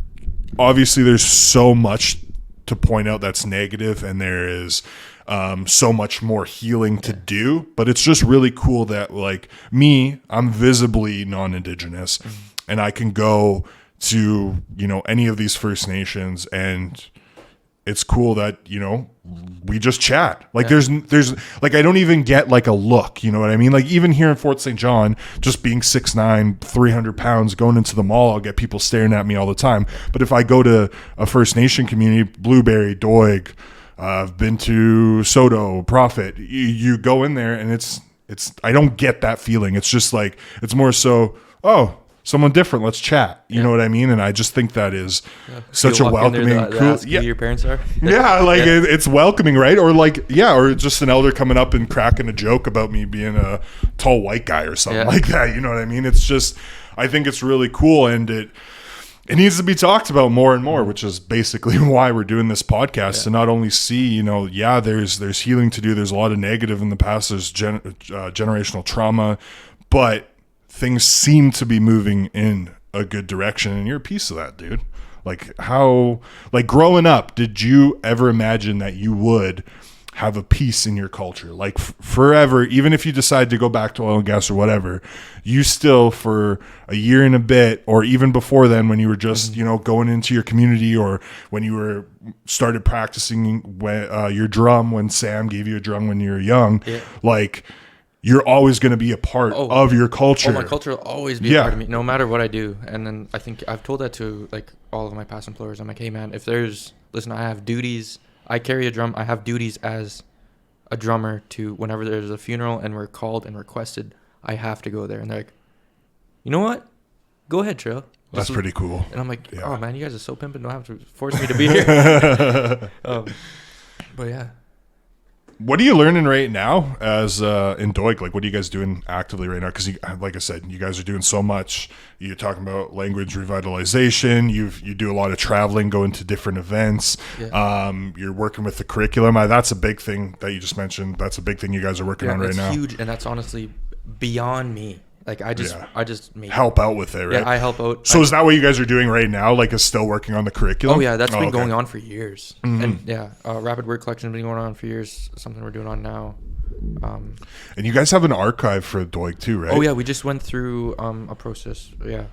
obviously there's so much to point out that's negative, and there is so much more healing to do, but it's just really cool that, like me, I'm visibly non-Indigenous, and I can go to, you know, any of these First Nations, and it's cool that, you know, we just chat. Like there's like, I don't even get like a look, you know what I mean? Like even here in Fort St. John, just being 6'9", 300 pounds, going into the mall, I'll get people staring at me all the time. But if I go to a First Nation community, Blueberry, Doig, I've been to Soto, Prophet, you go in there and it's, I don't get that feeling. It's just like, it's more so, oh, someone different, let's chat. You know what I mean? And I just think that is such a welcoming, cool. Who your parents are. It's welcoming, right? Or like, or just an elder coming up and cracking a joke about me being a tall white guy or something like that. You know what I mean? It's just, I think it's really cool, and it needs to be talked about more and more, which is basically why we're doing this podcast, to not only see, there's healing to do. There's a lot of negative in the past. There's generational trauma, but things seem to be moving in a good direction. And you're a piece of that, dude. Growing up, did you ever imagine that you would have a piece in your culture, forever, even if you decide to go back to oil and gas or whatever, you still for a year and a bit, or even before then, when you were just, going into your community, or when you were started practicing your drum, when Sam gave you a drum when you were young, you're always going to be a part of your culture. My culture will always be a part of me, no matter what I do. And then I think I've told that to all of my past employers. I'm like, hey man, listen, I have duties. I carry a drum. I have duties as a drummer to whenever there's a funeral and we're called and requested, I have to go there. And they're like, you know what? Go ahead, Trail. That's pretty cool. And I'm like, oh man, you guys are so pimping. Don't have to force me to be here. But yeah. What are you learning right now as in Doig? What are you guys doing actively right now? Because, like I said, you guys are doing so much. You're talking about language revitalization. You do a lot of traveling, going to different events. Yeah. You're working with the curriculum. That's a big thing that you just mentioned. That's a big thing you guys are working on right now. That's huge, and that's honestly beyond me. I just make help out with it, right? Yeah, I help out. So is that what you guys are doing right now? Is still working on the curriculum? Oh yeah, that's been going on for years. Mm-hmm. And rapid word collection has been going on for years. Something we're doing on now. And you guys have an archive for Doig too, right? Oh yeah, we just went through a process. Yeah,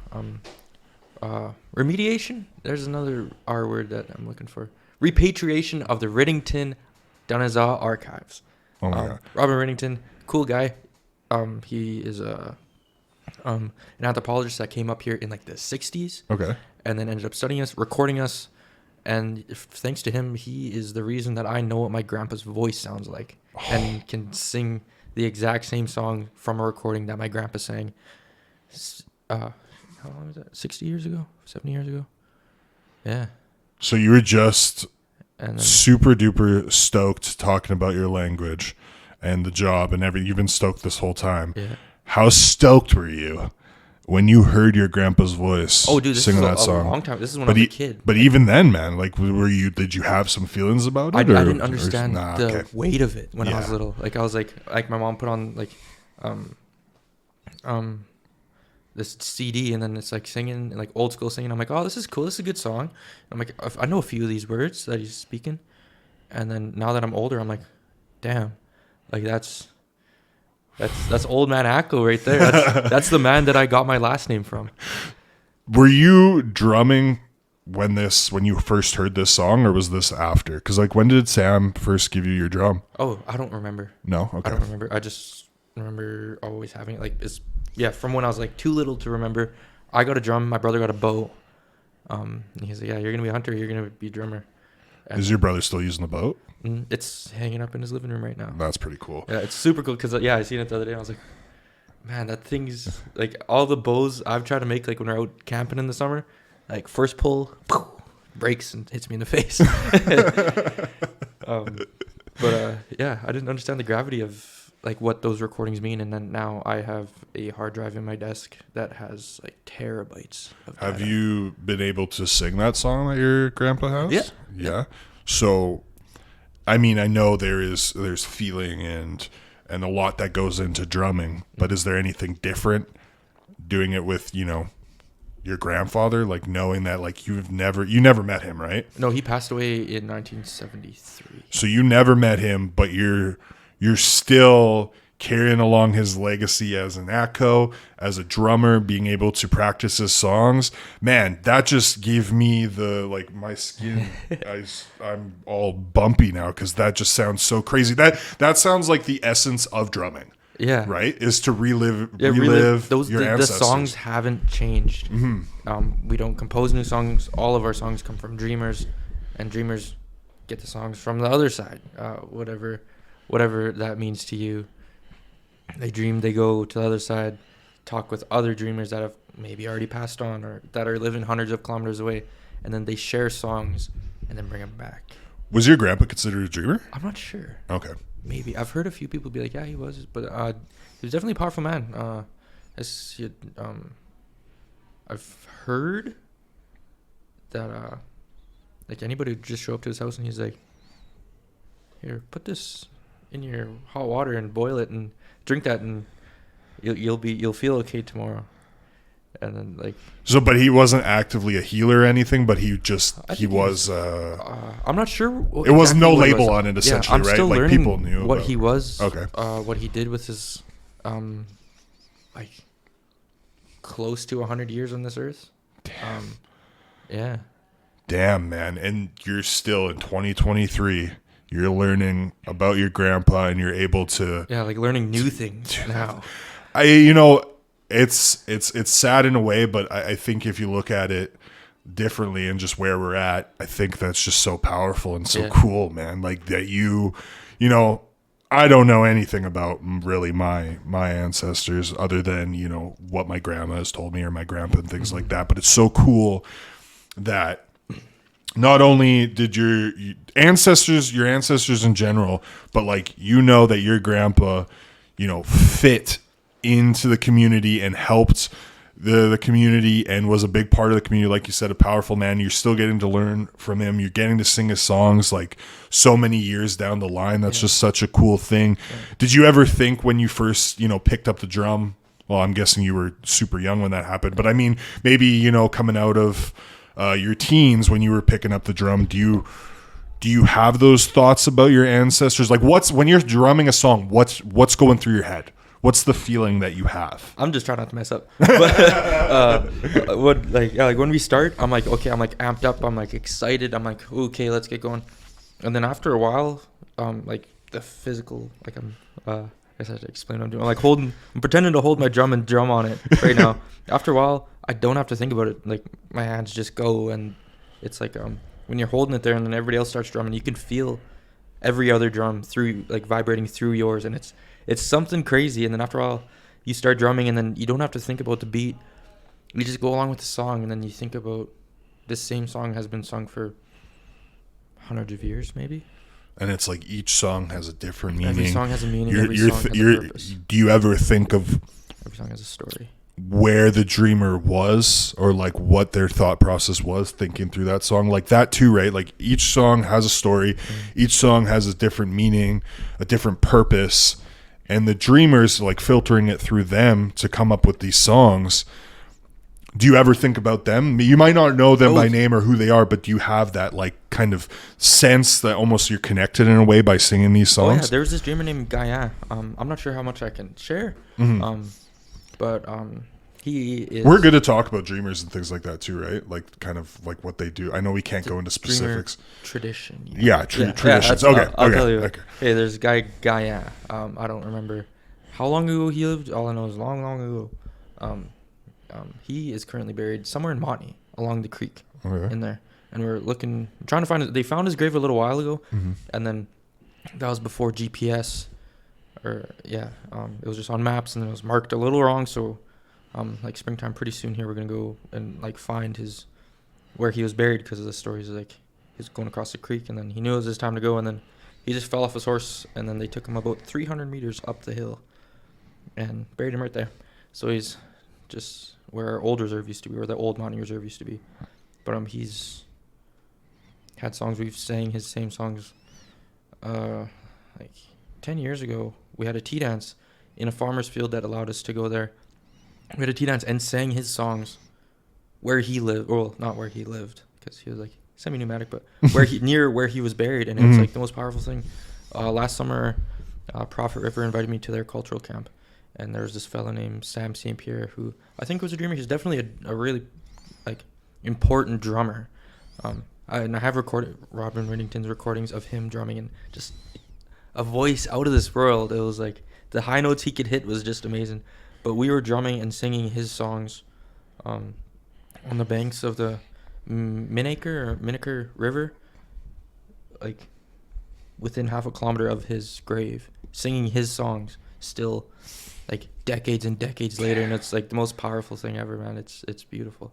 remediation. There's another R word that I'm looking for. Repatriation of the Riddington Dunazaw archives. Oh my God. Robin Riddington, cool guy. He is an anthropologist that came up here in the 60s. Okay. And then ended up studying us, recording us. And thanks to him, he is the reason that I know what my grandpa's voice sounds like and can sing the exact same song from a recording that my grandpa sang. How long was that? 60 years ago? 70 years ago? Yeah. So you were just super duper stoked talking about your language and the job and everything. You've been stoked this whole time. Yeah. How stoked were you when you heard your grandpa's voice singing that song? A long time. This is when I was a kid. But even then, man, did you have some feelings about it? I didn't understand the weight of it when I was little. I was like my mom put on this CD, and then it's singing, old school singing. I'm like, oh, this is cool. This is a good song. I'm like, I know a few of these words that he's speaking. And then now that I'm older, I'm like, damn, that's old man Acko right there. That's the man that I got my last name from. Were you drumming when you first heard this song, or was this after? Because when did Sam first give you your drum? Oh, I don't remember. No, okay. I don't remember. I just remember always having it. From when I was too little to remember. I got a drum. My brother got a bow. And he's like, yeah, you're gonna be a hunter. You're gonna be a drummer. And is your brother still using the boat? It's hanging up in his living room right now. That's pretty cool. Yeah, it's super cool because I seen it the other day. And I was like, man, that thing's all the bows I've tried to make when we're out camping in the summer. First pull, breaks and hits me in the face. I didn't understand the gravity of what those recordings mean, and then now I have a hard drive in my desk that has terabytes of data. Have you been able to sing that song that your grandpa has? Yeah. So I know there's feeling and a lot that goes into drumming, but is there anything different doing it with your grandfather, knowing that you never met him, right? No, he passed away in 1973. So you never met him, but you're still carrying along his legacy as an Acko, as a drummer, being able to practice his songs. Man, that just gave me my skin. I'm all bumpy now because that just sounds so crazy. That sounds like the essence of drumming. Yeah. Right? Is to relive those, your ancestors. The songs haven't changed. Mm-hmm. We don't compose new songs. All of our songs come from dreamers, and dreamers get the songs from the other side. Whatever that means to you. They dream, they go to the other side, talk with other dreamers that have maybe already passed on or that are living hundreds of kilometers away, and then they share songs and then bring them back. Was your grandpa considered a dreamer? I'm not sure. Okay. Maybe. I've heard a few people be like, yeah, he was, but he was definitely a powerful man. I've heard that like anybody would just show up to his house and he's like, here, put this in your hot water and boil it and drink that, and you'll feel okay tomorrow. And then like, so, but he wasn't actively a healer or anything, but he was. I'm not sure. It was no label on it, essentially, I'm right? Still like learning people knew what he was. Okay. What he did with his, like, close to 100 years on this earth. Damn. Yeah. Damn, man, and you're still in 2023. You're learning about your grandpa, and you're able to like learning new things now. It's sad in a way, but I think if you look at it differently and just where we're at, I think that's just so powerful and so cool, man. Like that I don't know anything about really my ancestors other than, what my grandma has told me or my grandpa and things like that. But it's so cool that not only did your ancestors in general, but like, that your grandpa, fit into the community and helped the community and was a big part of the community. Like you said, a powerful man. You're still getting to learn from him. You're getting to sing his songs like so many years down the line. That's just such a cool thing. Yeah. Did you ever think when you first, picked up the drum? Well, I'm guessing you were super young when that happened, but I mean, maybe, coming out of your teens when you were picking up the drum, do you have those thoughts about your ancestors? Like when you're drumming a song, what's going through your head? What's the feeling that you have? I'm just trying not to mess up. But when we start, I'm like, okay, I'm like amped up. I'm like excited. I'm like, okay, let's get going. And then after a while, like the physical, like I guess I have to explain what I'm doing. I'm pretending to hold my drum and drum on it right now. After a while, I don't have to think about it. Like my hands just go, and it's like when you're holding it there, and then everybody else starts drumming, you can feel every other drum through, like vibrating through yours, and it's something crazy. And then after a while, you start drumming, and then you don't have to think about the beat. You just go along with the song, and then you think about this same song has been sung for hundreds of years, maybe. And it's like each song has a different meaning. Every song has a meaning. Every song has a purpose. Do you ever think of every song has a story? Where the dreamer was, or like what their thought process was thinking through that song? Like that too, right? Like each song has a story. Each song has a different meaning, a different purpose. And the dreamers, like filtering it through them to come up with these songs. Do you ever think about them? You might not know them by name or who they are, but do you have that like kind of sense that almost you're connected in a way by singing these songs? Oh yeah, there was this dreamer named Gaia. I'm not sure how much I can share. But he is. We're good to talk about dreamers and things like that too, right? Like kind of like what they do. I know we can't go into specifics. Tradition. Traditions. Okay. I'll tell you. Okay. Hey, there's a guy Gaia. I don't remember how long ago he lived. All I know is long ago. He is currently buried somewhere in Montney along the creek in there, and we're trying to find it. They found his grave a little while ago, and then that was before GPS. It was just on maps, and then it was marked a little wrong. So, like springtime, pretty soon here, we're gonna go and like find where he was buried, because of the stories. Like he's going across the creek, and then he knew it was his time to go, and then he just fell off his horse, and then they took him about 300 meters up the hill, and buried him right there. So he's just where our old reserve used to be, where the old Mountain Reserve used to be. But he's had songs. We've sang his same songs, like 10 years ago. We had a tea dance in a farmer's field that allowed us to go there. We had a tea dance and sang his songs where he lived. Well, not where he lived, because he was like semi-nomadic, but near where he was buried. And it was like the most powerful thing. Last summer, Prophet River invited me to their cultural camp. And there was this fellow named Sam St. Pierre, who I think was a dreamer. He's definitely a really like important drummer. And I have recorded Robin Riddington's recordings of him drumming, and just a voice out of this world. It was like the high notes he could hit was just amazing. But we were drumming and singing his songs on the banks of the Minneker River, like within half a kilometer of his grave, singing his songs still, like decades and decades later. And it's like the most powerful thing ever, man. It's beautiful.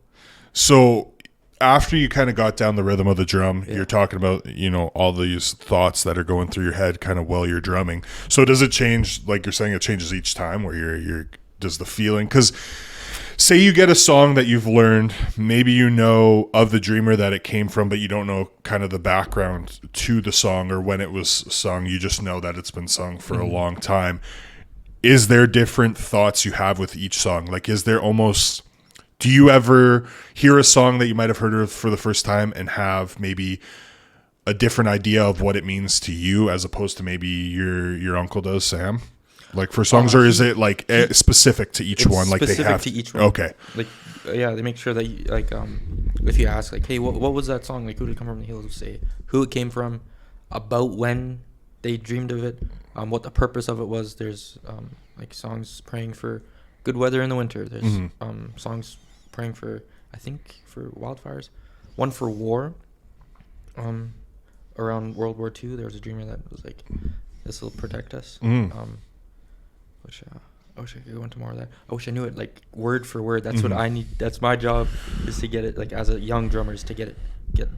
So after you kind of got down the rhythm of the drum, you're talking about, all these thoughts that are going through your head kind of while you're drumming. So does it change, like you're saying, it changes each time where you're does the feeling? Because say you get a song that you've learned, maybe you know of the dreamer that it came from, but you don't know kind of the background to the song or when it was sung. You just know that it's been sung for a long time. Is there different thoughts you have with each song? Like, is there almost, do you ever hear a song that you might have heard of for the first time and have maybe a different idea of what it means to you as opposed to maybe your uncle does, Sam? Like for songs, or is it like specific to each one? Like specific they have to each one. Okay. Like they make sure that you, like if you ask like, hey, what was that song? Like, who did it come from? He'll say who it came from, about when they dreamed of it, what the purpose of it was. There's like songs praying for good weather in the winter. There's songs praying for, I think, for wildfires. One for war. Around World War II, there was a dreamer that was like, this will protect us. Which I wish I could go into more of that. I wish I knew it like word for word. That's what I need. That's my job, is to get it like as a young drummer, is to get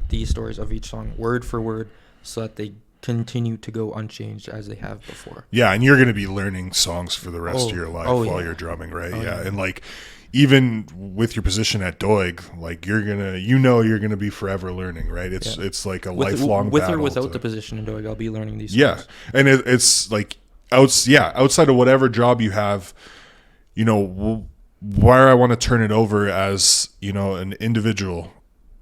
these stories of each song word for word, so that they continue to go unchanged as they have before. Yeah, and you're going to be learning songs for the rest of your life while you're drumming, right? And like even with your position at Doig, like you're gonna be forever learning, right? It's like a lifelong with battle. Or without the position in Doig, I'll be learning these songs. Yeah, and it's like outside of whatever job you have, you know, where I want to turn it over as, you know, an individual,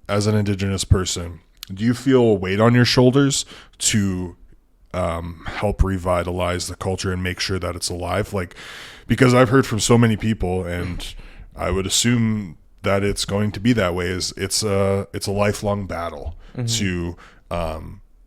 as an Indigenous person. Do you feel a weight on your shoulders to help revitalize the culture and make sure that it's alive? Like, because I've heard from so many people, and I would assume that it's going to be that way. It's a lifelong battle to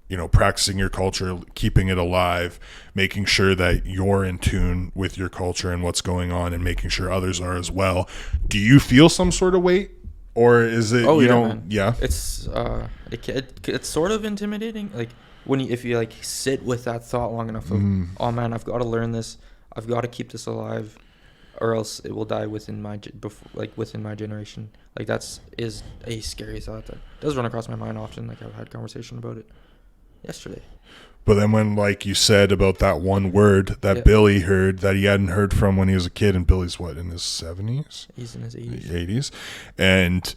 you know, practicing your culture, keeping it alive, making sure that you're in tune with your culture and what's going on, and making sure others are as well. Do you feel some sort of weight, or is it man. It's it's sort of intimidating, like if you like sit with that thought long enough of oh man, I've got to learn this, I've got to keep this alive, or else it will die within my generation. Like is a scary thought that does run across my mind often. Like I've had conversation about it yesterday. But then when, like you said about that one word that Billy heard that he hadn't heard from when he was a kid, and Billy's what, in his 70s? He's in his 80s. And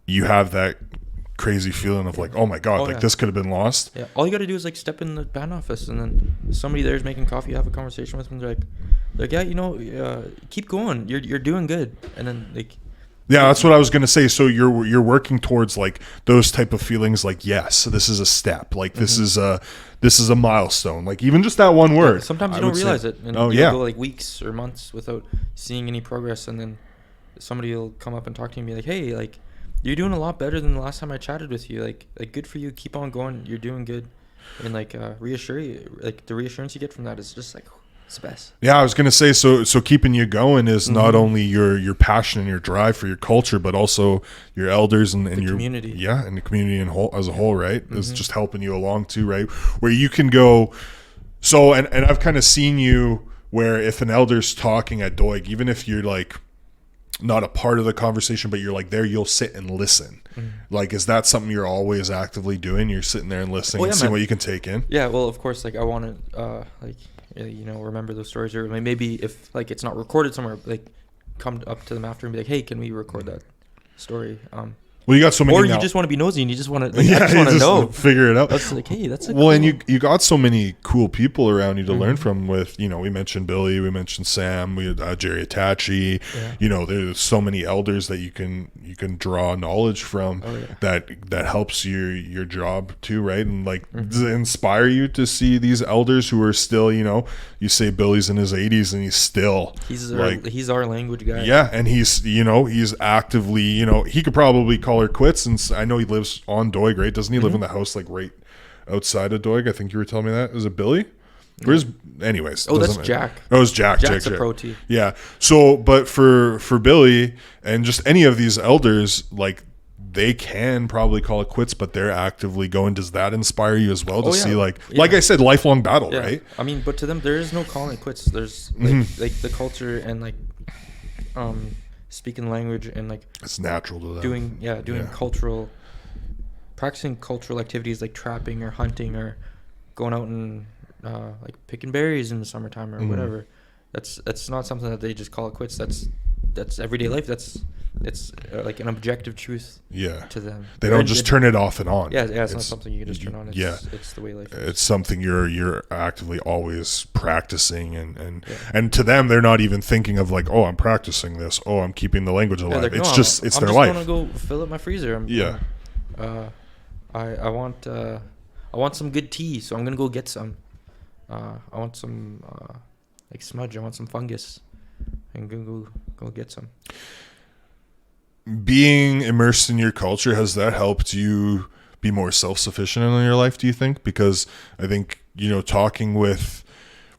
you have that crazy feeling of like, oh my God, this could have been lost. Yeah. All you got to do is like step in the band office, and then somebody there is making coffee, have a conversation with them. They're like, yeah, you know, keep going. You're doing good. And then like, yeah, that's what I was going to say. So you're working towards like those type of feelings, like, yes, this is a step, like this is a milestone, like even just that one word. Yeah, sometimes you don't realize it, and you'll go like weeks or months without seeing any progress, and then somebody will come up and talk to you and be like, hey, like you're doing a lot better than the last time I chatted with you, like good for you, keep on going, you're doing good. And like reassure you, like the reassurance you get from that is just like, it's the best. Yeah, I was gonna say, so keeping you going is not only your passion and your drive for your culture, but also your elders and your community. Yeah, and the community as a whole, right? Is just helping you along too, right? Where you can go. So and I've kind of seen you where if an elder's talking at Doig, even if you're like not a part of the conversation, but you're like there, you'll sit and listen. Like, is that something you're always actively doing? You're sitting there and listening and seeing what you can take in. Yeah, well, of course, like I want to like, you know, remember those stories, or maybe if like it's not recorded somewhere, like come up to them after and be like, hey, can we record that story? Well, you got so many, or you just want to be nosy and you just want to, like, I just want to know, figure it out. That's like, hey, that's well, cool. And you got so many cool people around you to learn from. With, you know, we mentioned Billy, we mentioned Sam, we had Jerry Atachi. You know, there's so many elders that you can draw knowledge from. that helps your job too, right? And like does it inspire you to see these elders who are still, you know, you say Billy's in his 80s and he's our language guy. Yeah, and he's actively, you know, he could probably call her quits, and I know he lives on Doig, right? Doesn't he live in the house like right outside of Doig? I think you were telling me that. Is it Billy? Anyways. Oh, that's Jack. Oh, it's Jack. Jack's a pro T. Yeah. So, but for Billy and just any of these elders, like they can probably call it quits, but they're actively going. Does that inspire you as well to see like I said, lifelong battle, right? I mean, but to them, there is no calling it quits. There's like the culture and like speaking language and like it's natural to them. Doing practicing cultural activities like trapping or hunting or going out and like picking berries in the summertime or whatever. That's not something that they just call it quits. That's that's everyday life. It's like an objective truth to them. They don't just turn it off and on. It's not something you can just turn on. It's the way life is. It's something you're actively always practicing, and to them, they're not even thinking of like, oh, I'm practicing this. Oh, I'm keeping the language alive. Like, it's no, just I'm their life. I'm just gonna go fill up my freezer. I want some good tea, so I'm gonna go get some. I want some like smudge. I want some fungus. I'm gonna go get some. Being immersed in your culture, has that helped you be more self-sufficient in your life, do you think? Because I think, talking with,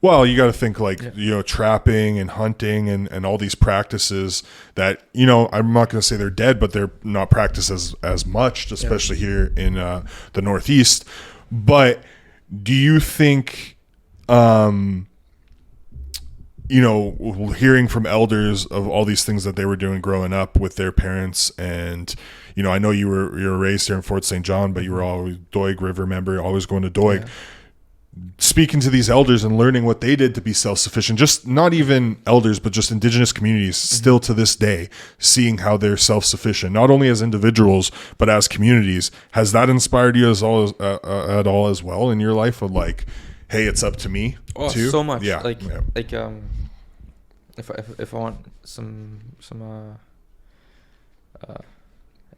well, you got to think like, trapping and hunting and all these practices that, I'm not going to say they're dead, but they're not practiced as much, especially here in the Northeast. But do you think, hearing from elders of all these things that they were doing growing up with their parents, and I know you were raised here in Fort St. John, but you were always Doig River member, always going to Doig. Speaking to these elders and learning what they did to be self-sufficient, just not even elders, but just Indigenous communities still to this day, seeing how they're self-sufficient, not only as individuals, but as communities. Has that inspired you at all as well in your life of like, hey, it's up to me too? So much. Yeah. If I want some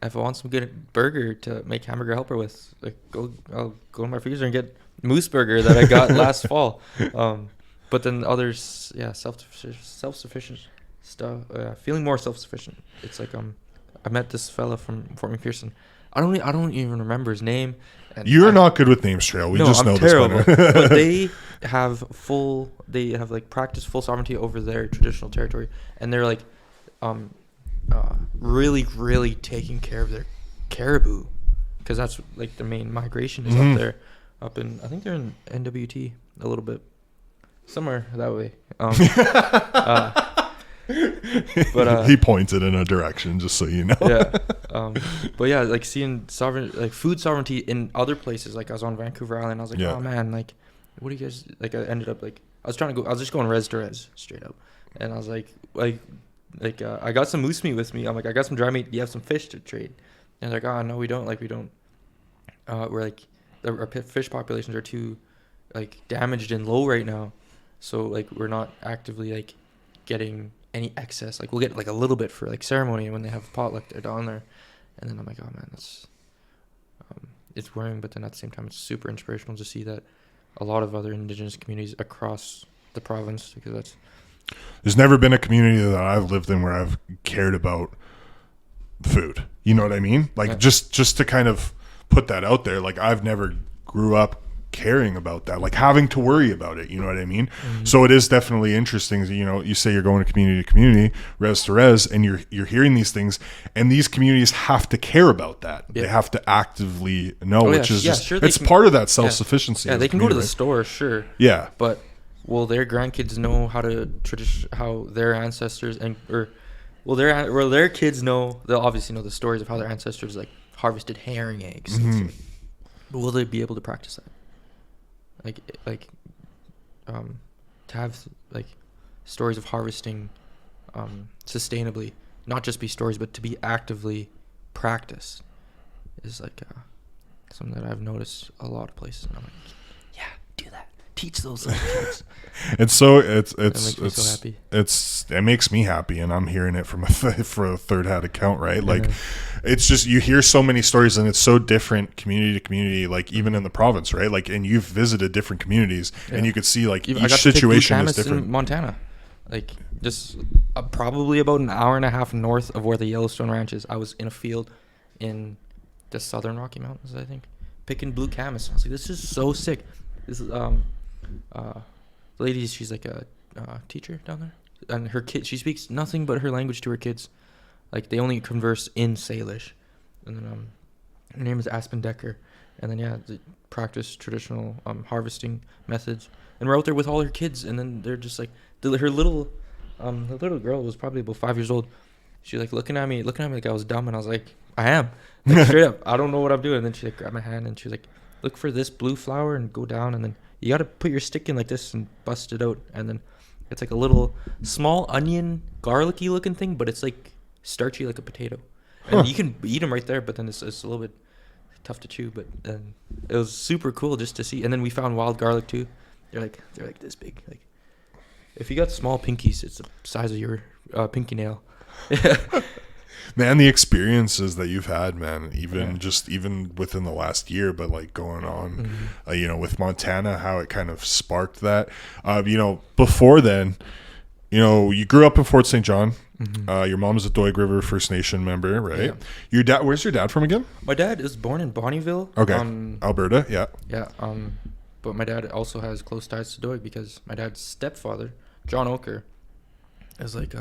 if I want some good burger to make hamburger helper with, like I'll go in my freezer and get moose burger that I got last fall. But then others, self-sufficient stuff. Feeling more self-sufficient. It's like I met this fella from Fort McPherson. I don't even remember his name. And You're not good with names, Trail. We just know terrible. this better. But they have like practiced full sovereignty over their traditional territory, and they're like, really, really taking care of their caribou, because that's like their main migration is up there, up in, I think they're in NWT a little bit, somewhere that way. But he pointed in a direction, just so you know. But yeah, like seeing food sovereignty in other places. Like I was on Vancouver Island, I was like, oh man, like what do you guys like? I ended up like I was just going res to res straight up, and I was like I got some moose meat with me. I'm like, I got some dry meat. Do you have some fish to trade? And they're like, oh no, we don't. We're like our fish populations are too like damaged and low right now, so like we're not actively like getting any excess. Like we'll get like a little bit for like ceremony when they have potluck, they're down there. And then I'm like, oh man, that's it's worrying, but then at the same time it's super inspirational to see that a lot of other Indigenous communities across the province, because there's never been a community that I've lived in where I've cared about food, you know what I mean? Like just to kind of put that out there, like I've never grew up caring about that, like having to worry about it, you know what I mean? So it is definitely interesting. You say you're going to community, res to res, and you're hearing these things, and these communities have to care about that. They have to actively know, which is it's part of that self-sufficiency. They can go to the store, sure. Yeah, but will their grandkids know how how their ancestors will their kids know? They'll obviously know the stories of how their ancestors like harvested herring eggs. But will they be able to practice that? To have like stories of harvesting sustainably, not just be stories, but to be actively practiced, is like something that I've noticed a lot of places. And I'm like, yeah, do that. Teach those little kids. It makes me happy, and I'm hearing it from for a third hand account, right? Like, it's just, you hear so many stories, and it's so different community to community, like even in the province, right? Like, and you've visited different communities, and you could see like each situation is different. In Montana, like just probably about an hour and a half north of where the Yellowstone Ranch is. I was in a field in the Southern Rocky Mountains, I think, picking blue camas. I was like, this is so sick. This is lady, she's like a teacher down there, and her kid, she speaks nothing but her language to her kids. Like they only converse in Salish, and then her name is Aspen Decker, and then they practice traditional harvesting methods, and we're out there with all her kids, and then they're just like her little girl was probably about 5 years old. She like looking at me like I was dumb, and I was like, I am, like straight up, I don't know what I'm doing. And then she like grabbed my hand, and she was like, look for this blue flower and go down, and then you got to put your stick in like this and bust it out, and then It's like a little small onion, garlicky looking thing, but it's like starchy like a potato. And you can eat them right there, but then it's a little bit tough to chew. But it was super cool just to see. And then we found wild garlic too. They're like this big. Like if you got small pinkies, it's the size of your pinky nail. Man, the experiences that you've had, man, even within the last year, but like going on, with Montana, how it kind of sparked that. Before then, you grew up in Fort St. John. Your mom's a Doig River First Nation member, right? Yeah. Your dad, where's your dad from again? My dad is born in Bonnyville. Okay. Alberta, yeah. Yeah. But my dad also has close ties to Doig because my dad's stepfather, John Oker, is like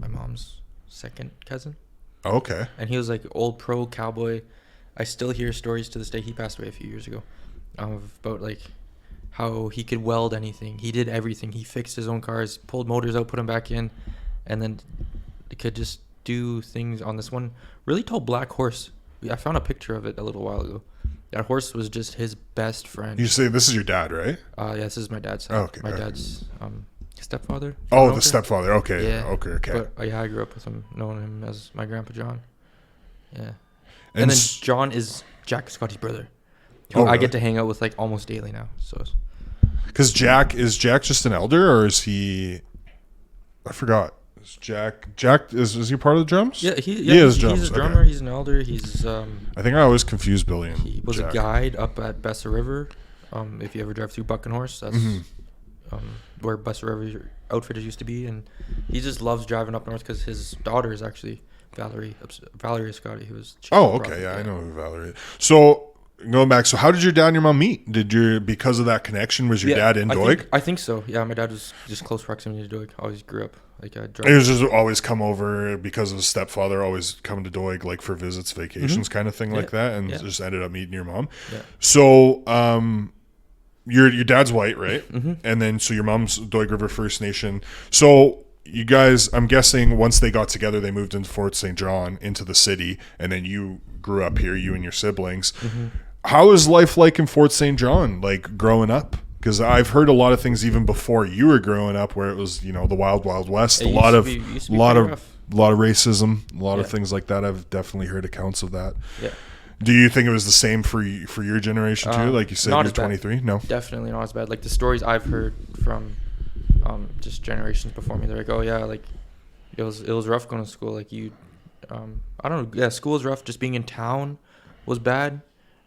my mom's second cousin. Okay. And he was like old pro cowboy. I still hear stories to this day. He passed away a few years ago about like how he could weld anything. He did everything. He fixed his own cars, pulled motors out, put them back in, and then could just do things on this one really tall black horse. I found a picture of it a little while ago. That horse was just his best friend. You say this is your dad, right? Yeah, this is my dad's. Okay. My dad's stepfather. Oh, the stepfather. Okay. Yeah. Okay. But I grew up with him, knowing him as my grandpa John. Yeah. And then John is Jack Scotty's brother, who I get to hang out with like almost daily now. So. Because Jack just an elder, or is he? I forgot. Is Jack is he part of the drums? Yeah, he is drums. He's a drummer. Okay. He's an elder. He's I think I always confuse Billy and he was Jack. a guide up at Bessa River. If you ever drive through Buck and Horse, that's where Bessa River Outfitters used to be, and he just loves driving up north because his daughter is actually Valerie Scotty, who was. Okay, yeah, I know who Valerie is. So going back, so how did your dad and your mom meet? Because of that connection, was your dad in Doig? I think so. Yeah, my dad was just close proximity to Doig. Always grew up like I drove. He was just always come over because of his stepfather, always coming to Doig like for visits, vacations, kind of thing like that, and just ended up meeting your mom. Yeah. So, your dad's white, right? And then so your mom's Doig River First Nation. So you guys, I'm guessing once they got together, they moved into Fort St. John, into the city, and then you grew up here, you and your siblings. How is life like in Fort St. John, like growing up? Because I've heard a lot of things even before you were growing up, where it was the wild, wild west, a lot of racism, a lot of things like that. I've definitely heard accounts of that. Yeah. Do you think it was the same for your generation too? Like you said, you're 23. No, definitely not as bad. Like the stories I've heard from just generations before me, they're like, oh yeah, like it was rough going to school. Like I don't know. Yeah, school was rough. Just being in town was bad.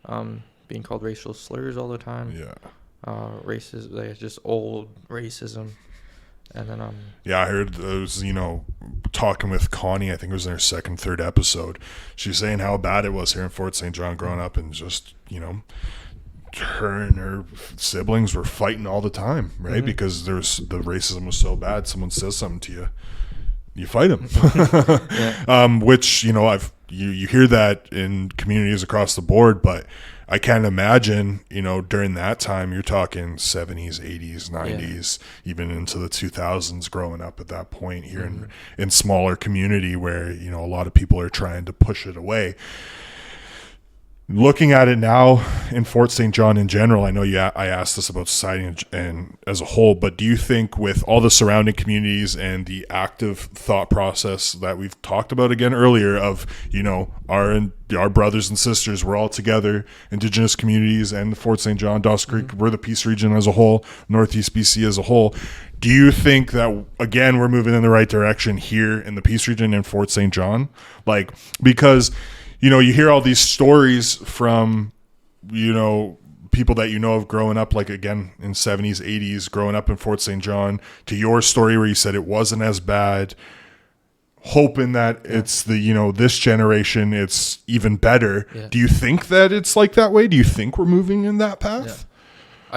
Being called racial slurs all the time. Yeah. Racism, like just old racism. And then I heard it was talking with Connie, I think it was in her second, third episode. She was saying how bad it was here in Fort St. John growing up, and just her and her siblings were fighting all the time, right? Because the racism was so bad. Someone says something to you fight them. Which you hear that in communities across the board, but I can't imagine, during that time, you're talking 70s, 80s, 90s, even into the 2000s, growing up at that point here in smaller community where, a lot of people are trying to push it away. Looking at it now in Fort St. John in general, I know I asked this about society and as a whole, but do you think with all the surrounding communities and the active thought process that we've talked about again earlier of, our brothers and sisters, we're all together, Indigenous communities and Fort St. John, Dawson Creek, we're the Peace region as a whole, Northeast BC as a whole. Do you think that, again, we're moving in the right direction here in the Peace region in Fort St. John? Like, because you hear all these stories from, people that of growing up, like again in 70s, 80s, growing up in Fort St. John, to your story where you said it wasn't as bad, hoping that it's this generation, it's even better. Yeah. Do you think that it's like that way? Do you think we're moving in that path?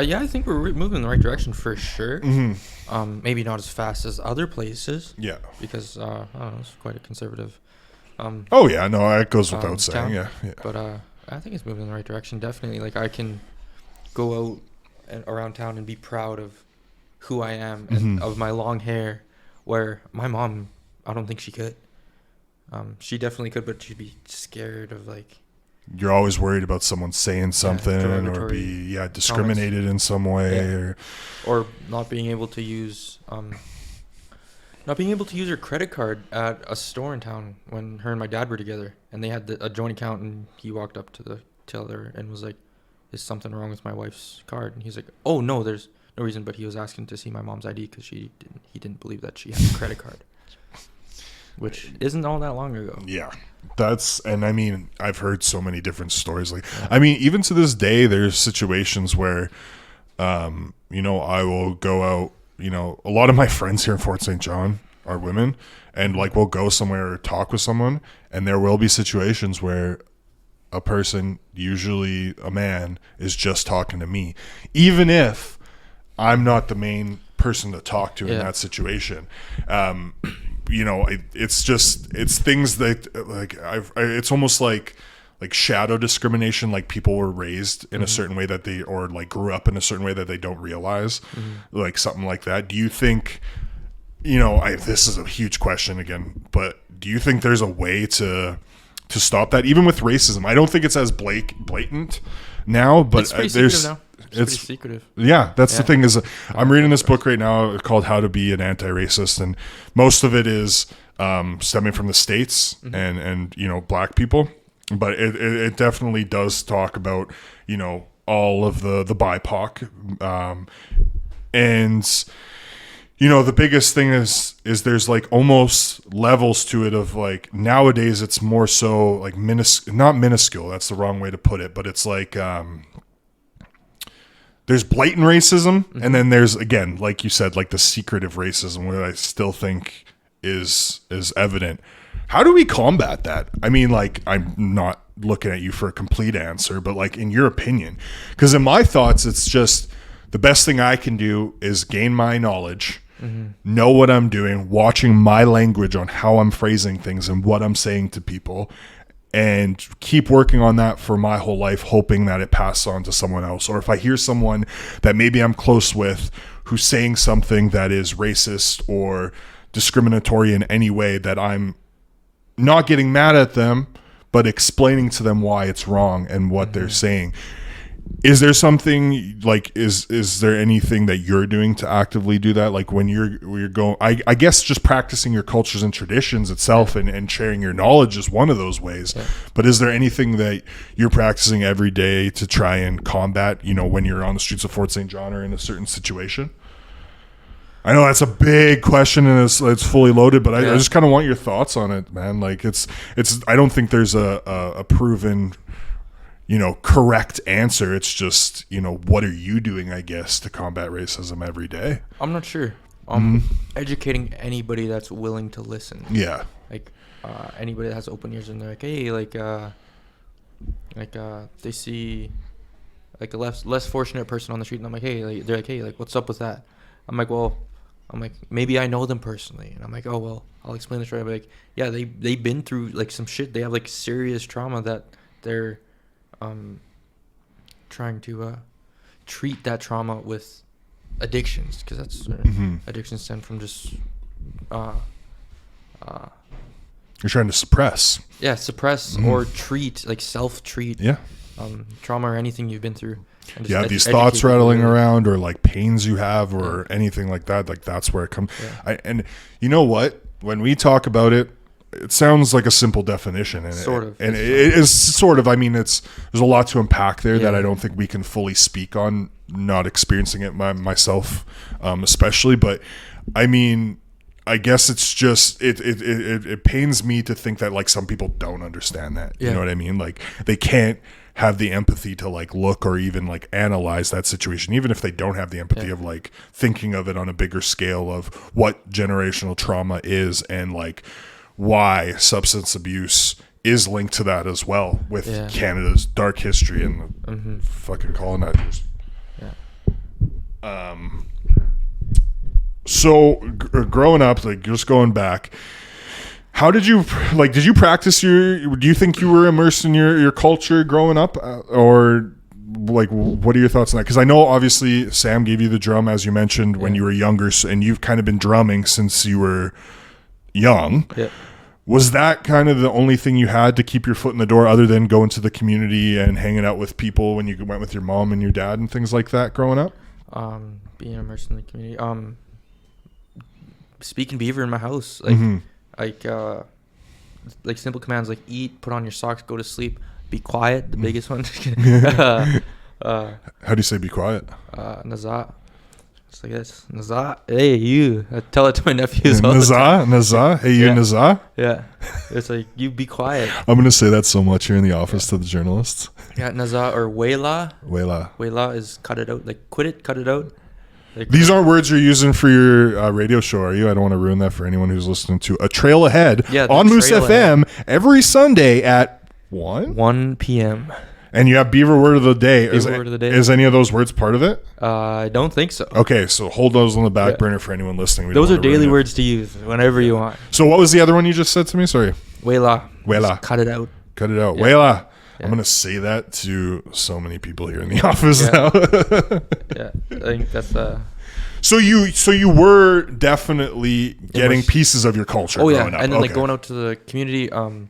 Yeah, I think we're moving in the right direction for sure. Maybe not as fast as other places. Yeah. Because, I don't know, it's quite a conservative that goes without saying. Yeah. But I think it's moving in the right direction. Definitely, like I can go out and around town and be proud of who I am and of my long hair. Where my mom, I don't think she could. She definitely could, but she'd be scared of like you're always worried about someone saying something or be discriminated in some way, or not being able to use her credit card at a store in town when her and my dad were together, and they had a joint account, and he walked up to the teller and was like, "Is something wrong with my wife's card?" And he's like, "Oh no, there's no reason," but he was asking to see my mom's ID because he didn't believe that she had a credit card, which isn't all that long ago. Yeah. And I mean, I've heard so many different stories. Like, I mean, even to this day, there's situations where, you know, I will go out, you know, a lot of my friends here in Fort St. John are women, and like we'll go somewhere or talk with someone, and there will be situations where a person, usually a man, is just talking to me, even if I'm not the main person to talk to in that situation. You know, it's things that like it's almost like shadow discrimination, like people were raised in a certain way that or like grew up in a certain way that they don't realize, like something like that. Do you think, you know, this is a huge question again, but do you think there's a way to stop that, even with racism? I don't think it's as blatant now, but it's pretty secretive now. It's pretty secretive. Yeah, that's the thing is, I'm reading this book right now called How to Be an Anti-Racist, and most of it is stemming from the States and you know, black people, but it definitely does talk about, you know, all of the BIPOC, and you know, the biggest thing is there's like almost levels to it of like, nowadays it's more so like not minuscule, that's the wrong way to put it, but it's like there's blatant racism, and then there's, again, like you said, like the secretive racism, where I still think is evident. How do we combat that? I mean, like, I'm not looking at you for a complete answer, but like, in your opinion, because in my thoughts, it's just the best thing I can do is gain my knowledge, know what I'm doing, watching my language on how I'm phrasing things and what I'm saying to people, and keep working on that for my whole life, hoping that it passes on to someone else. Or if I hear someone that maybe I'm close with who's saying something that is racist or discriminatory in any way, that I'm not getting mad at them, but explaining to them why it's wrong and what they're saying. Is there something like, is there anything that you're doing to actively do that? Like when you're going, I guess just practicing your cultures and traditions itself and sharing your knowledge is one of those ways. Yeah. But is there anything that you're practicing every day to try and combat, you know, when you're on the streets of Fort St. John or in a certain situation? I know that's a big question and it's fully loaded, but I just kind of want your thoughts on it, man. Like it's, I don't think there's a proven, you know, correct answer. It's just, you know, what are you doing, I guess, to combat racism every day? I'm not sure. Educating anybody that's willing to listen. Yeah. Like anybody that has open ears and they're like, hey, they see like a less fortunate person on the street, and I'm like, hey, they're like, hey, like, what's up with that? I'm like, maybe I know them personally, and I'm like, oh well, I'll explain the story. I'm like, yeah, they've been through like some shit. They have like serious trauma that they're trying to treat that trauma with addictions, because that's addictions stem from just you're trying to suppress or treat, like self-treat trauma or anything you've been through. Yeah, these thoughts rattling around, or like pains you have, or anything like that. Like that's where it comes. Yeah. And you know what? When we talk about it, it sounds like a simple definition, and it is sort of. I mean, there's a lot to unpack there that I don't think we can fully speak on, not experiencing it myself, especially. But I mean, I guess it's just it pains me to think that like some people don't understand that. You know what I mean? Like they can't have the empathy to like look or even like analyze that situation, even if they don't have the empathy of like thinking of it on a bigger scale of what generational trauma is, and like why substance abuse is linked to that as well, with Canada's dark history and the fucking colonizers. So growing up, like just going back, how did you practice do you think you were immersed in your culture growing up, or like what are your thoughts on that? Because I know obviously Sam gave you the drum, as you mentioned, when you were younger, and you've kind of been drumming since you were young. Was that kind of the only thing you had to keep your foot in the door other than going to the community and hanging out with people when you went with your mom and your dad and things like that growing up? Being immersed in the community. Speaking Beaver in my house. Like simple commands like eat, put on your socks, go to sleep, be quiet, the biggest one. How do you say be quiet? Nazat. It's like this. Nazat. Hey, you. I tell it to my nephews all Nazat? Nazat? Hey, you, Nazat? Yeah. It's like, you be quiet. I'm going to say that so much here in the office to the journalists. Yeah, Nazat or Wela. Wela. Wela is cut it out. Like, quit it, cut it out. Like, these aren't words you're using for your radio show, are you? I don't want to ruin that for anyone who's listening to A Trail Ahead on Moose FM every Sunday at 1 p.m. And you have Beaver Word of the Day. Word of the Day. Is any of those words part of it? I don't think so. Okay, so hold those on the back burner for anyone listening. Those are daily words to use whenever you want. So what was the other one you just said to me? Sorry. Wela. Wela. Cut it out. Cut it out. Yeah. Wela. Yeah. I'm going to say that to so many people here in the office now. Yeah, I think that's... So you were definitely getting pieces of your culture growing up. And then like going out to the community. I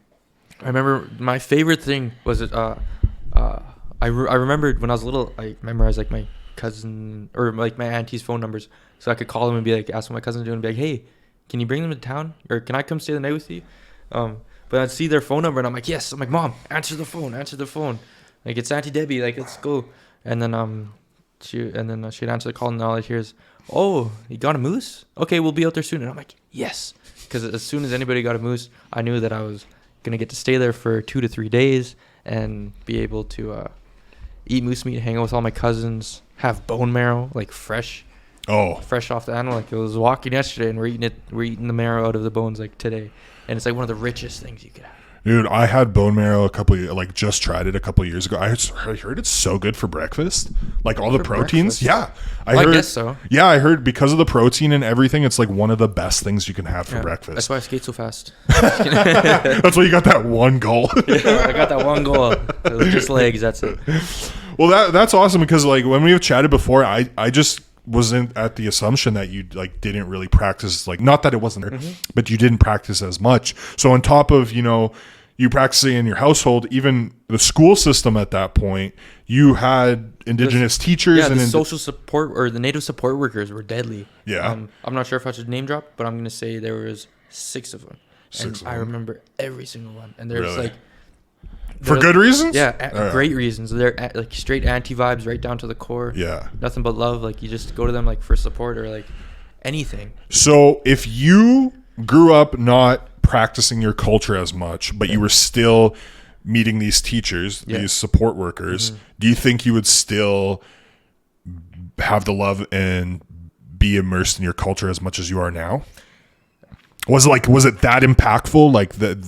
remember my favorite thing was I remembered when I was little, I memorized like my cousin or like my auntie's phone numbers, so I could call them and be like, ask what my cousin's doing, and be like, hey, can you bring them to town, or can I come stay the night with you? But I'd see their phone number and I'm like, yes. I'm like, Mom, answer the phone. Like, it's Auntie Debbie. Like, let's go. And then she'd answer the call, and all I hear is, oh, you got a moose? Okay, we'll be out there soon. And I'm like, yes, because as soon as anybody got a moose, I knew that I was gonna get to stay there for 2 to 3 days and be able to eat moose meat, hang out with all my cousins, have bone marrow, like fresh off the animal. Like, I was walking yesterday and we're eating the marrow out of the bones like today, and it's like one of the richest things you could have. Dude, I had bone marrow just tried it a couple of years ago. I heard it's so good for breakfast. Like all the proteins. Breakfast? Yeah. I guess so. Yeah, I heard because of the protein and everything, it's like one of the best things you can have for breakfast. That's why I skate so fast. That's why you got that one goal. Yeah, I got that one goal. It was just legs, that's it. Well, that's awesome, because like when we've chatted before, I just wasn't at the assumption that you like didn't really practice, like, not that it wasn't there, but you didn't practice as much. So on top of, you practicing in your household, even the school system at that point, you had indigenous teachers. Yeah, the social support or the native support workers were deadly. Yeah. I'm not sure if I should name drop, but I'm going to say there was 6 of them. I remember every single one. And there's really? For good reasons? Yeah, great reasons. They're like straight anti-vibes right down to the core. Yeah. Nothing but love. Like, you just go to them like for support or like anything. So if you grew up not practicing your culture as much, but you were still meeting these teachers, these support workers, do you think you would still have the love and be immersed in your culture as much as you are now? Was it that impactful?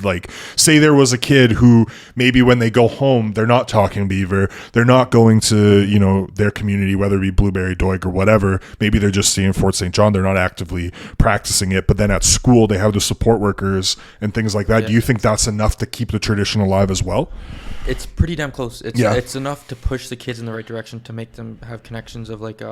Like say there was a kid who maybe when they go home, they're not talking Beaver, they're not going to, their community, whether it be Blueberry, Doig, or whatever. Maybe they're just seeing Fort St. John. They're not actively practicing it. But then at school, they have the support workers and things like that. Yeah. Do you think that's enough to keep the tradition alive as well? It's pretty damn close. It's enough to push the kids in the right direction, to make them have connections of like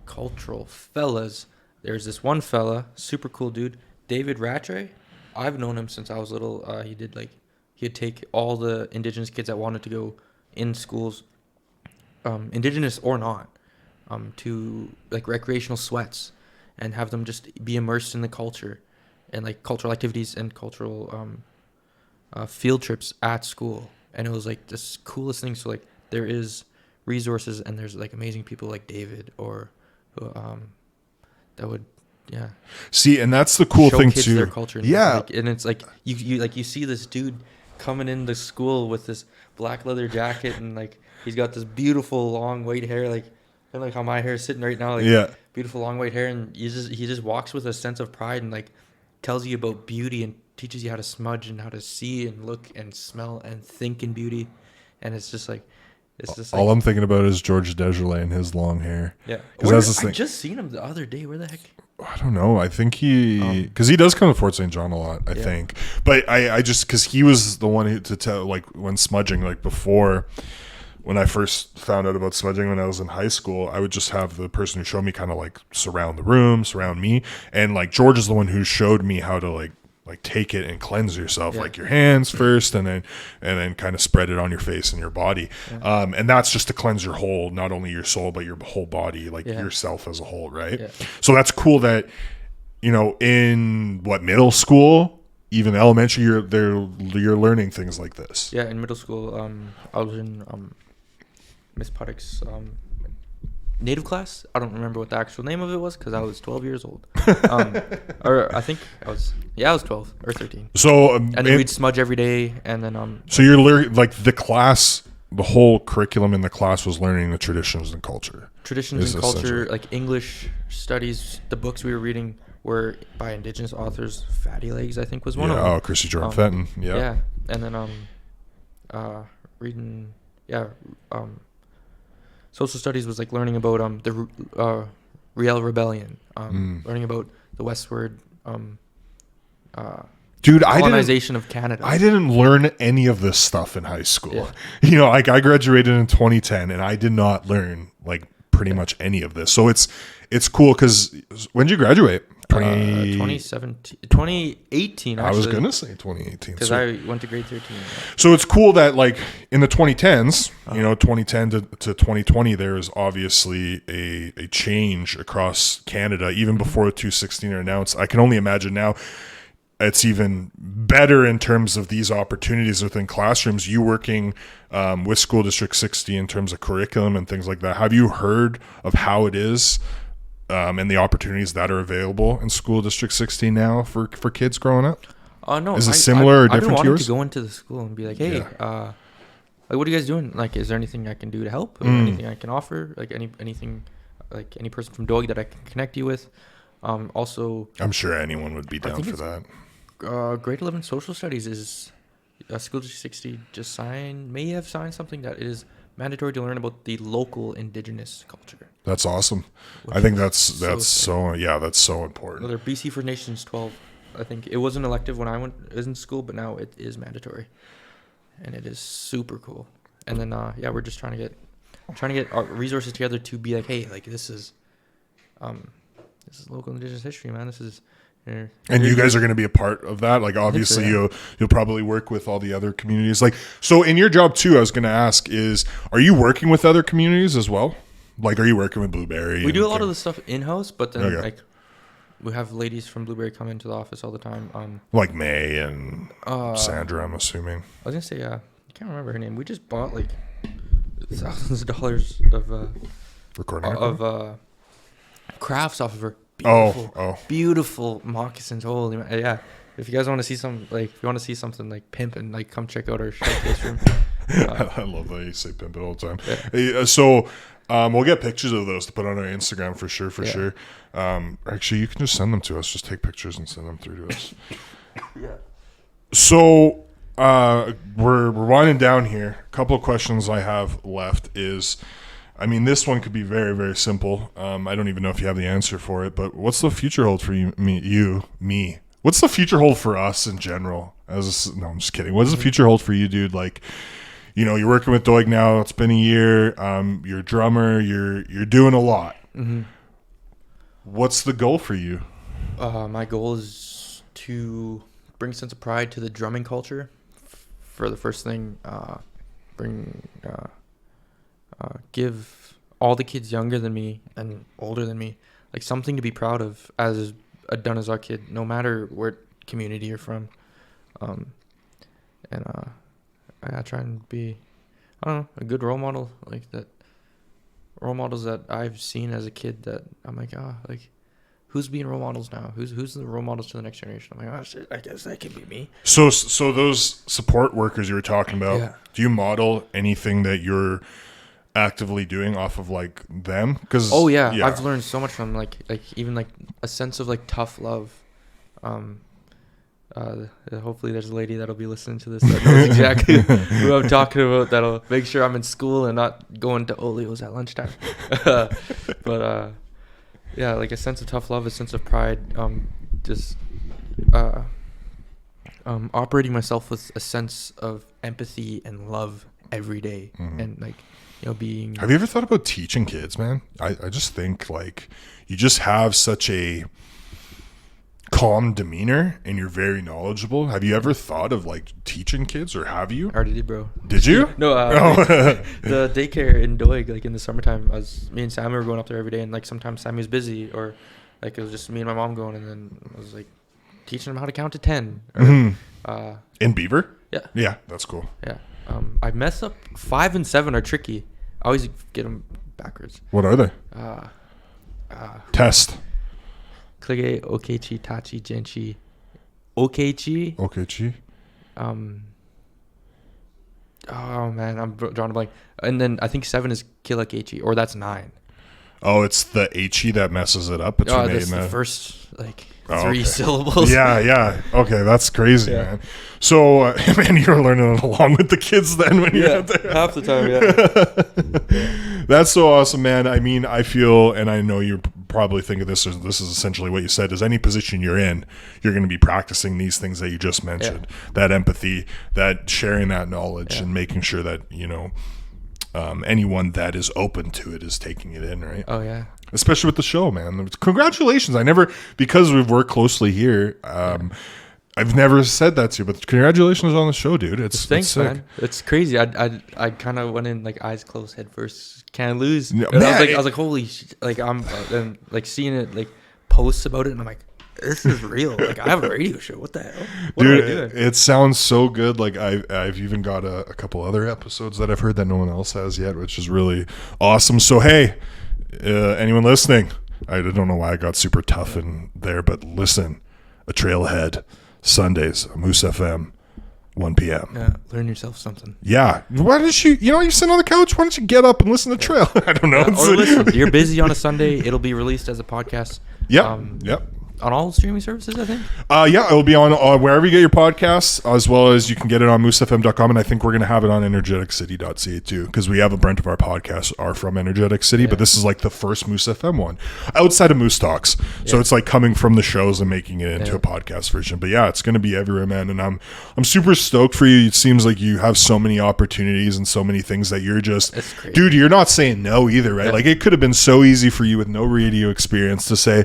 cultural fellas. There's this one fella, super cool dude, David Rattray. I've known him since I was little. He'd take all the indigenous kids that wanted to go in schools, indigenous or not, to like recreational sweats, and have them just be immersed in the culture and like cultural activities and cultural field trips at school. And it was like this coolest thing. So like there is resources and there's like amazing people like David or that would see, and that's the cool thing too. Their culture, and it's like you see this dude coming into school with this black leather jacket and like he's got this beautiful long white hair, like kind of like how my hair is sitting right now, like beautiful long white hair, and he just walks with a sense of pride and like tells you about beauty and teaches you how to smudge and how to see and look and smell and think in beauty, and it's just like. All I'm thinking about is George Desjardins and his long hair. Yeah. I just seen him the other day. Where the heck? I don't know. I think because he does come to Fort St. John a lot, I think. But I just, because he was the one to tell, like when smudging, like before, when I first found out about smudging when I was in high school, I would just have the person who showed me kind of like surround the room, surround me. And like George is the one who showed me how to like like take it and cleanse yourself, like your hands first, and then kind of spread it on your face and your body. And that's just to cleanse your whole, not only your soul, but your whole body, like yourself as a whole. Right. Yeah. So that's cool that, in middle school, even elementary, you're learning things like this. Yeah. In middle school, I was in, Miss Puttick's, native class. I don't remember what the actual name of it was because I was 12 years old. Or I think I was 12 or 13. So and then we'd smudge every day, and then so you're learning, like, the whole curriculum in the class was learning the traditions and culture. Traditions and culture, like English studies. The books we were reading were by Indigenous authors. Fatty Legs, I think, was one of them. Oh, Chrissy Jordan Fenton. Yeah. Yeah, and then reading. Yeah. Social studies was like learning about the Riel Rebellion, learning about the westward colonization of Canada. I didn't learn any of this stuff in high school. Yeah. I graduated in 2010, and I did not learn like pretty much any of this. So it's cool because when did you graduate? 2017, 2018. Actually, I was gonna say 2018 because I went to grade 13. Yeah. So it's cool that like in the 2010s, 2010 to 2020, there is obviously a change across Canada. Even before 216 are announced, I can only imagine now. It's even better in terms of these opportunities within classrooms. You working with School District 60 in terms of curriculum and things like that. Have you heard of how it is? And the opportunities that are available in School District 60 now for kids growing up? No. Is it similar or different to yours? I've been wanting to go into the school and be like, hey, like, what are you guys doing? Like, is there anything I can do to help? Or anything I can offer? Like, anything, like any person from Doig that I can connect you with? Also, I'm sure anyone would be down for that. Grade 11 social studies is School District 60 may have signed something that it is mandatory to learn about the local Indigenous culture. That's awesome. I think that's so important. Another BC First Nations 12. I think it was an elective when I was in school, but now it is mandatory, and it is super cool. And then we're just trying to get our resources together to be like, hey, like this is local Indigenous history, man. This is. And you guys are going to be a part of that. Like, obviously, you'll probably work with all the other communities. Like, so in your job too, I was going to ask are you working with other communities as well? Like, are you working with Blueberry? We do a lot of the stuff in house, but then like we have ladies from Blueberry come into the office all the time. Like May and Sandra, I'm assuming. I was gonna say, I can't remember her name. We just bought like thousands of dollars of crafts off of her. Beautiful moccasins. Holy man. Yeah. If you guys want to see something like pimp, and like come check out our showcase room. I love that you say pimp it all the time. Yeah. Hey, so we'll get pictures of those to put on our Instagram for sure. Actually, you can just send them to us. Just take pictures and send them through to us. Yeah. So we're winding down here. A couple of questions I have left is, I mean, this one could be very, very simple. I don't even know if you have the answer for it, but what's the future hold for you, me? What's the future hold for us in general? No, I'm just kidding. What does the future hold for you, dude? Like, you're working with Doig now. It's been a year. You're a drummer. You're doing a lot. Mm-hmm. What's the goal for you? My goal is to bring a sense of pride to the drumming culture. For the first thing, give all the kids younger than me and older than me like something to be proud of as done as our kid, no matter what community you're from. I try and be, I don't know, a good role model, like that. Role models that I've seen as a kid that I'm like, like who's being role models now? Who's the role models to the next generation? I'm like, oh shit, I guess that could be me. So those support workers you were talking about, do you model anything that you're actively doing off of like them? Because I've learned so much from like even like a sense of like tough love. Hopefully there's a lady that'll be listening to this that knows exactly who I'm talking about, that'll make sure I'm in school and not going to Oleo's at lunchtime. But like a sense of tough love, a sense of pride, operating myself with a sense of empathy and love every day. Mm-hmm. And like, being... Have you ever thought about teaching kids, man? I just think like you just have such a calm demeanor and you're very knowledgeable. Have you ever thought of like teaching kids, or have you? I already did, bro. Did you? No, the daycare in Doig, like in the summertime, me and Sammy were going up there every day, and like sometimes Sammy was busy, or like it was just me and my mom going, and then I was like teaching them how to count to 10. Or, in Beaver? Yeah. Yeah, that's cool. Yeah. I mess up 5 and 7 are tricky. I always get them backwards. What are they? Test. Klige, Okechi, Tachi, Genchi, Okechi. Okechi. Oh man, I'm drawing a blank. And then I think 7 is Kilakechi, or that's 9. Oh, it's the H-y that messes it up. It's that's the first like 3 syllables. Yeah. Okay, that's crazy, man. So, man, you were learning it along with the kids then when you were there. Half the time, That's so awesome, man. I mean, I feel, and I know you probably think of this as this is essentially what you said, is any position you're in, you're going to be practicing these things that you just mentioned. That empathy, that sharing that knowledge, and making sure that, you know, anyone that is open to it is taking it in, right? Oh, yeah. Especially with the show, man. Congratulations. Because we've worked closely here, I've never said that to you, but congratulations on the show, dude. Thanks, sick. Man. It's crazy. I kind of went in like eyes closed, head first. Can't lose. No, man, I was like, holy shit. Like I'm and like seeing it like posts about it, and I'm like, this is real. Like I have a radio show. What the hell? What dude, am I doing? It sounds so good. Like I've even got a couple other episodes that I've heard that no one else has yet, which is really awesome. So hey, anyone listening, I don't know why I got super tough in there, but listen, a trail ahead. Sundays, Moose FM, 1 p.m. Yeah, learn yourself something. Yeah. Why don't you sit on the couch? Why don't you get up and listen to Trail? I don't know. Or listen, you're busy on a Sunday. It'll be released as a podcast. Yep. On all streaming services, I think. Yeah, it'll be on wherever you get your podcasts, as well as you can get it on moosefm.com, and I think we're going to have it on energeticcity.ca too, because we have a bunch of our podcasts are from Energetic City, but this is like the first Moose FM one outside of Moose Talks. So it's like coming from the shows and making it into a podcast version. But yeah, it's going to be everywhere, man, and I'm super stoked for you. It seems like you have so many opportunities and so many things that you're just, dude, you're not saying no either, right? Like it could have been so easy for you with no radio experience to say,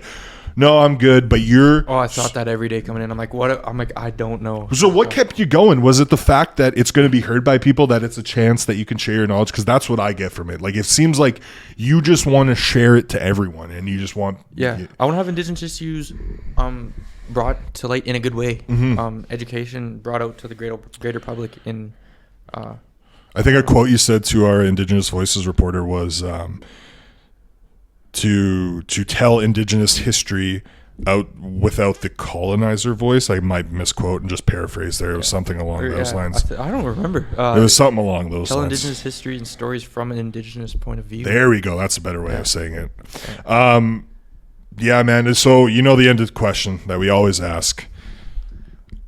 no, I'm good, but you're... Oh, I thought that every day coming in. I'm like, what? I'm like, I don't know. So what kept you going? Was it the fact that it's going to be heard by people, that it's a chance that you can share your knowledge? Because that's what I get from it. Like, it seems like you just want to share it to everyone, and you just want... Yeah, I want to have Indigenous issues brought to light in a good way. Education brought out to the greater public in... I think a quote you said to our Indigenous Voices reporter was... to tell Indigenous history out without the colonizer voice. I might misquote and just paraphrase there. It was something along those lines. I don't remember. It was something along those tell lines. Indigenous history and stories from an Indigenous point of view. There we go. That's a better way of saying it. Yeah, man. So you know the end of the question that we always ask.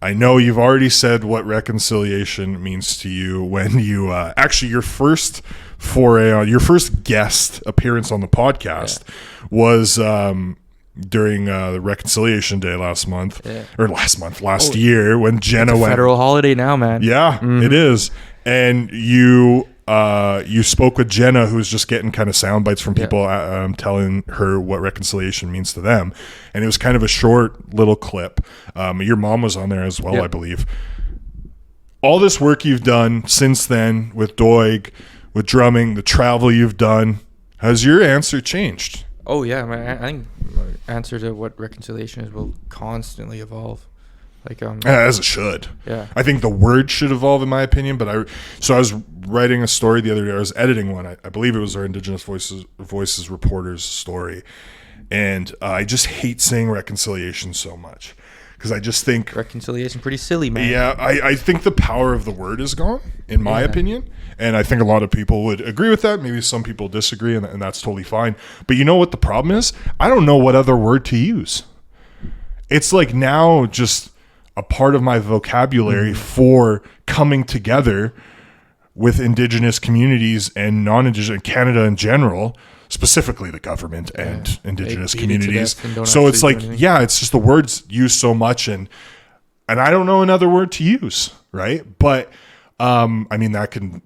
I know you've already said what reconciliation means to you when you actually your first foray on your first guest appearance on the podcast was during the Reconciliation Day last year when Jenna went. Federal holiday now, man. Yeah, it is. And you spoke with Jenna, who's just getting kind of sound bites from people telling her what reconciliation means to them. And it was kind of a short little clip. Your mom was on there as well, I believe. All this work you've done since then with Doig, with drumming, the travel you've done, has your answer changed? Oh, yeah. I think my answer to what reconciliation is will constantly evolve. Like as it should. Yeah. I think the word should evolve, in my opinion. But I was writing a story the other day. I was editing one. I believe it was our Indigenous Voices reporter's story, and I just hate saying reconciliation so much because I just think reconciliation pretty silly, man. Yeah, I think the power of the word is gone, in my opinion, and I think a lot of people would agree with that. Maybe some people disagree, and that's totally fine. But you know what the problem is? I don't know what other word to use. It's like now just a part of my vocabulary for coming together with Indigenous communities and non-Indigenous Canada in general, specifically the government and Indigenous communities. So it's like, it's just the words used so much, and I don't know another word to use, right? But I mean, that can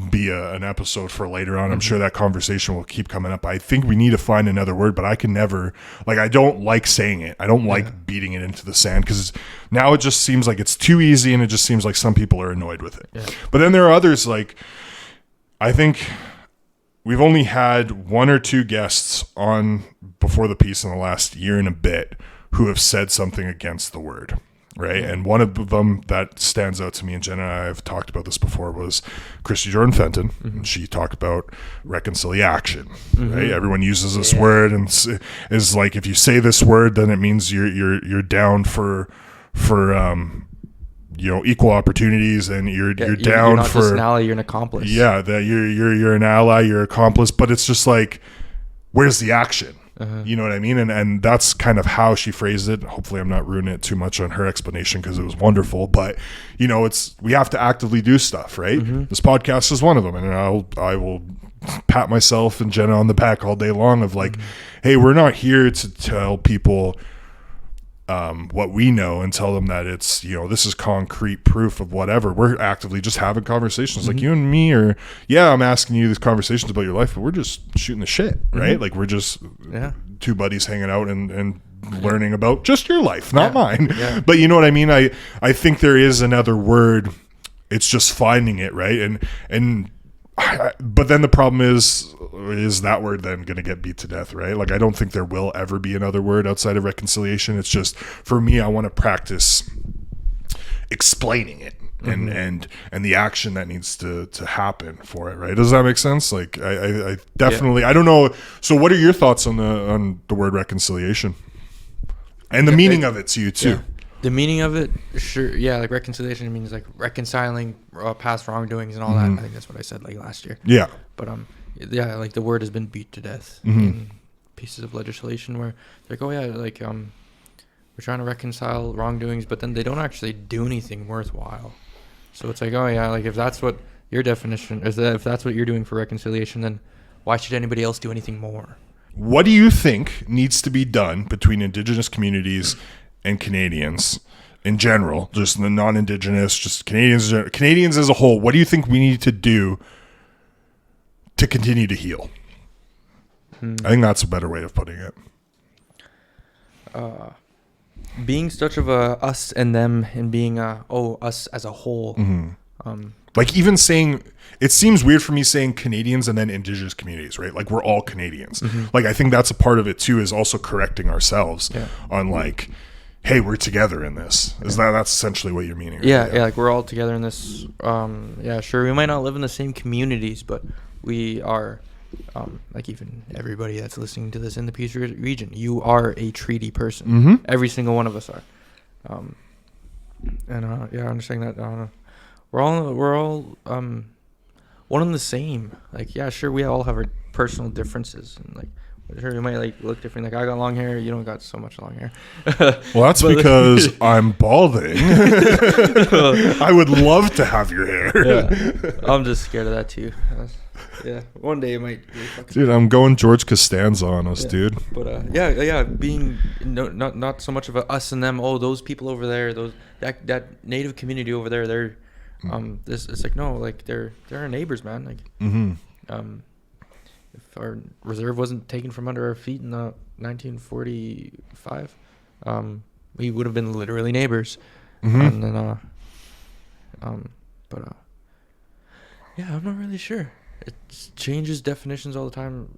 be an episode for later on. I'm sure that conversation will keep coming up. I think we need to find another word, but I can never, like, I don't like saying it. I don't like beating it into the sand, because now it just seems like it's too easy, and it just seems like some people are annoyed with it. Yeah. But then there are others, like, I think we've only had 1 or 2 guests on Before the Peace in the last year and a bit who have said something against the word. Right. And one of them that stands out to me, and Jen and I have talked about this before, was Christy Jordan Fenton. Mm-hmm. She talked about reconciliation. Mm-hmm. Right. Everyone uses this word and is like, if you say this word, then it means you're down for equal opportunities, and you're down you're not for just an ally, you're an accomplice. Yeah, that you're an ally, you're an accomplice, but it's just like, where's the action? You know what I mean? And that's kind of how she phrased it. Hopefully I'm not ruining it too much on her explanation, because it was wonderful. But, we have to actively do stuff, right? Mm-hmm. This podcast is one of them. And I will pat myself and Jenna on the back all day long of like, hey, we're not here to tell people what we know and tell them that it's, this is concrete proof of whatever. We're actively just having conversations like you and me, or I'm asking you these conversations about your life, but we're just shooting the shit, right? Like, we're just 2 buddies hanging out and learning about just your life, not mine. Yeah. But you know what I mean? I think there is another word. It's just finding it, right? But then the problem is that word then going to get beat to death, right? Like, I don't think there will ever be another word outside of reconciliation. It's just, for me, I want to practice explaining it and the action that needs to happen for it, right? Does that make sense? Like, I definitely, I don't know. So what are your thoughts on the word reconciliation and the meaning of it to you too? Yeah. The meaning of it, sure, like reconciliation means like reconciling past wrongdoings and all that. I think that's what I said like last year. Yeah. But like the word has been beat to death in pieces of legislation where they're like, we're trying to reconcile wrongdoings, but then they don't actually do anything worthwhile. So it's like, like if that's what your definition is, if that's what you're doing for reconciliation, then why should anybody else do anything more? What do you think needs to be done between Indigenous communities and Canadians in general, just the non-Indigenous, just Canadians as a whole? What do you think we need to do to continue to heal? I think that's a better way of putting it. Being such of a us and them, and being us as a whole. Like, even saying, it seems weird for me saying Canadians and then Indigenous communities, right? Like, we're all Canadians. Like, I think that's a part of it too, is also correcting ourselves on like, hey, we're together in this. That's essentially what you're meaning? Right? Yeah, like we're all together in this. Sure, we might not live in the same communities, but we are, like, even everybody that's listening to this in the Peace region, you are a treaty person. Every single one of us are. I'm understanding that we're all one and the same. Like, sure, we all have our personal differences, and like, sure, you might like look different. Like, I got long hair, you don't got so much long hair. Well, that's because I'm balding. I would love to have your hair. I'm just scared of that too. One day it might. Dude, I'm going George Costanza on us, dude. But being not so much of a us and them. Oh, those people over there, that native community over there, they're it's like, no, like they're our neighbors, man. Like if our reserve wasn't taken from under our feet in 1945, we would have been literally neighbors. And then I'm not really sure. It changes definitions all the time.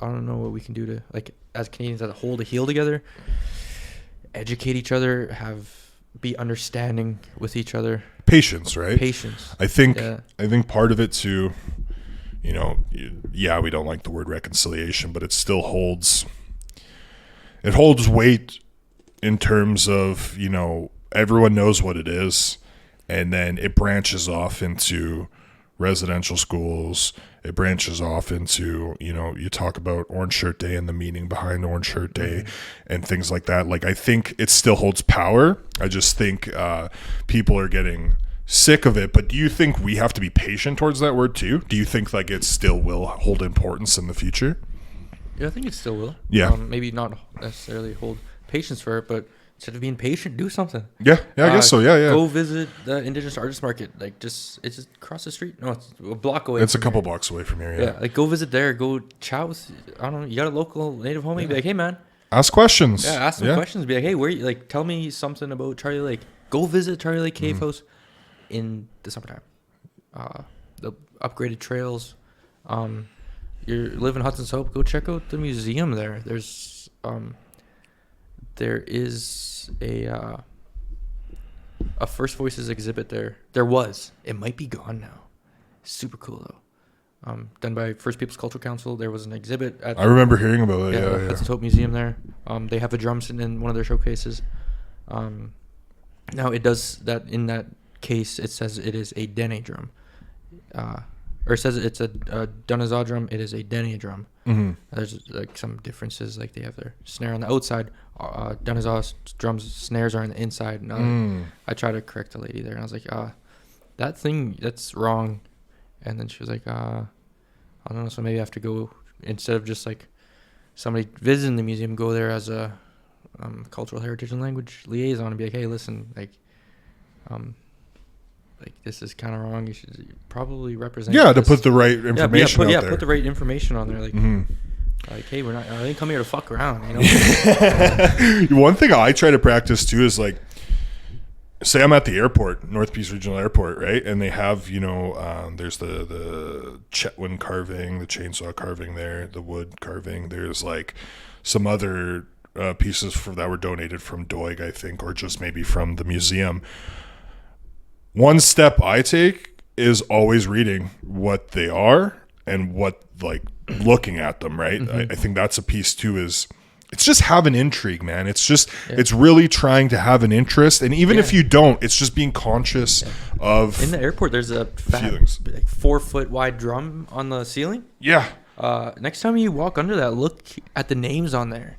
I don't know what we can do to, like, as Canadians as a whole, to heal together, educate each other, be understanding with each other. Patience, right? Patience. I think part of it too, we don't like the word reconciliation, but it still holds weight in terms of, everyone knows what it is, and then it branches off into residential schools. It branches off into, you talk about Orange Shirt Day and the meaning behind Orange Shirt Day and things like that. Like, I think it still holds power. I just think people are getting sick of it. But do you think we have to be patient towards that word too? Do you think like it still will hold importance in the future? Yeah, I think it still will. Yeah. Maybe not necessarily hold patience for it, but instead of being patient, do something. Yeah, I guess so. Yeah. Go visit the Indigenous Artist Market. Like, it's just across the street. No, it's a block away. It's a couple blocks away from here. Yeah, like go visit there. Go chat with. I don't know. You got a local Native homie. Be like, hey man. Ask questions. Yeah, ask some questions. Be like, hey, where? Like, tell me something about Charlie Lake. Go visit Charlie Lake Cave House in the summertime. The upgraded trails. You live in Hudson's Hope. Go check out the museum there. There is a First Voices exhibit there. There was. It might be gone now. Super cool though. Done by First Peoples Cultural Council. There was an exhibit at I remember hearing about it. Yeah. Hudson's Hope Museum there. They have a drum sitting in one of their showcases. Now it does that in that case. It says it is a Dene drum, or it says it's a Dunazaw drum. It is a Dene drum. Mm-hmm. There's like some differences. Like they have their snare on the outside. Dunazaw drums snares are on the inside. And I tried to correct the lady there, and I was like, that thing that's wrong. And then she was like, I don't know, so maybe I have to go, instead of just like somebody visiting the museum, go there as a cultural heritage and language liaison and be like, hey, listen, like this is kind of wrong. You should probably represent. Yeah, to put the right information out there. Put the right information on there. Like, like, hey, I didn't come here to fuck around, you know? One thing I try to practice too is like, say I'm at the airport, North Peace Regional Airport, right? And they have, there's the Chetwynd carving, the chainsaw carving there, the wood carving. There's like some other pieces that were donated from Doig, I think, or just maybe from the museum. One step I take is always reading what they are and looking at them, right? I think that's a piece too, is it's just have an intrigue, man. It's just, it's really trying to have an interest. And even if you don't, it's just being conscious of. In the airport, there's a fat, like 4 foot wide drum on the ceiling. Yeah. Next time you walk under that, look at the names on there.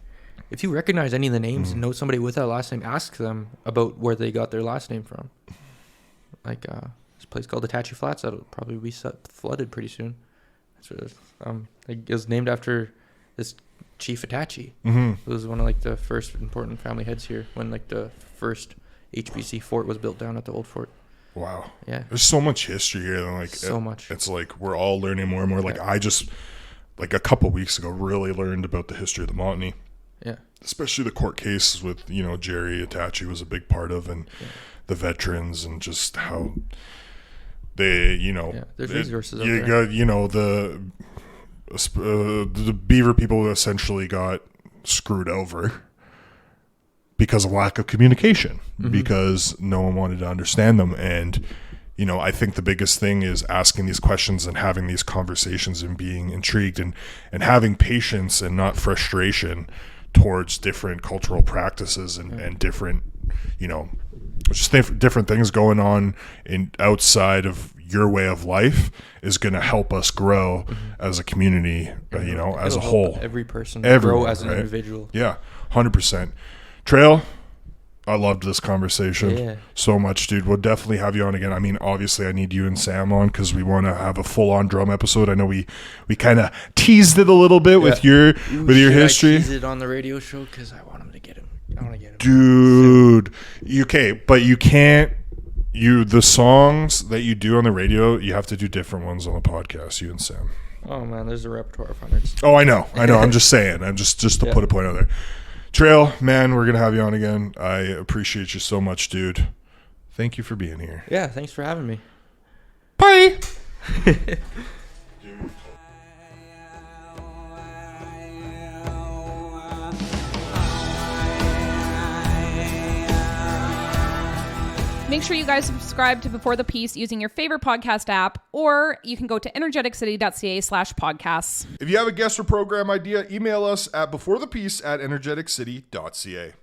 If you recognize any of the names and know somebody with that last name, ask them about where they got their last name from. Like this place called Attache Flats that'll probably be flooded pretty soon. It was named after this Chief Attache. It was one of like the first important family heads here when like the first HBC fort was built down at the old fort. Wow. Yeah. There's so much history here. And so much. It's like we're all learning more and more. Like I just like a couple weeks ago really learned about the history of the Montney. Yeah. Especially the court cases with, Jerry Attache was a big part of, and the veterans, and just how they, there's resources out you there. got, the Beaver people essentially got screwed over because of lack of communication, because no one wanted to understand them. And, I think the biggest thing is asking these questions and having these conversations and being intrigued and having patience and not frustration towards different cultural practices and different, just different things going on outside of your way of life is going to help us grow as a community, as a whole. Every person grow as an individual. Yeah, 100%. Trail, I loved this conversation so much, dude. We'll definitely have you on again. I mean, obviously, I need you and Sam on because we want to have a full-on drum episode. I know we kind of teased it a little bit with your history. I teased it on the radio show because I want him to get him. I want to get him, dude. But you can't. The songs that you do on the radio, you have to do different ones on the podcast. You and Sam. Oh man, there's a repertoire of hundreds. Oh, I know. I'm just saying. I'm just to put a point out there. Trail, man, we're going to have you on again. I appreciate you so much, dude. Thank you for being here. Yeah, thanks for having me. Bye. Make sure you guys subscribe to Before the Peace using your favorite podcast app, or you can go to energeticcity.ca/podcasts. If you have a guest or program idea, email us at beforethepeace@energeticcity.ca.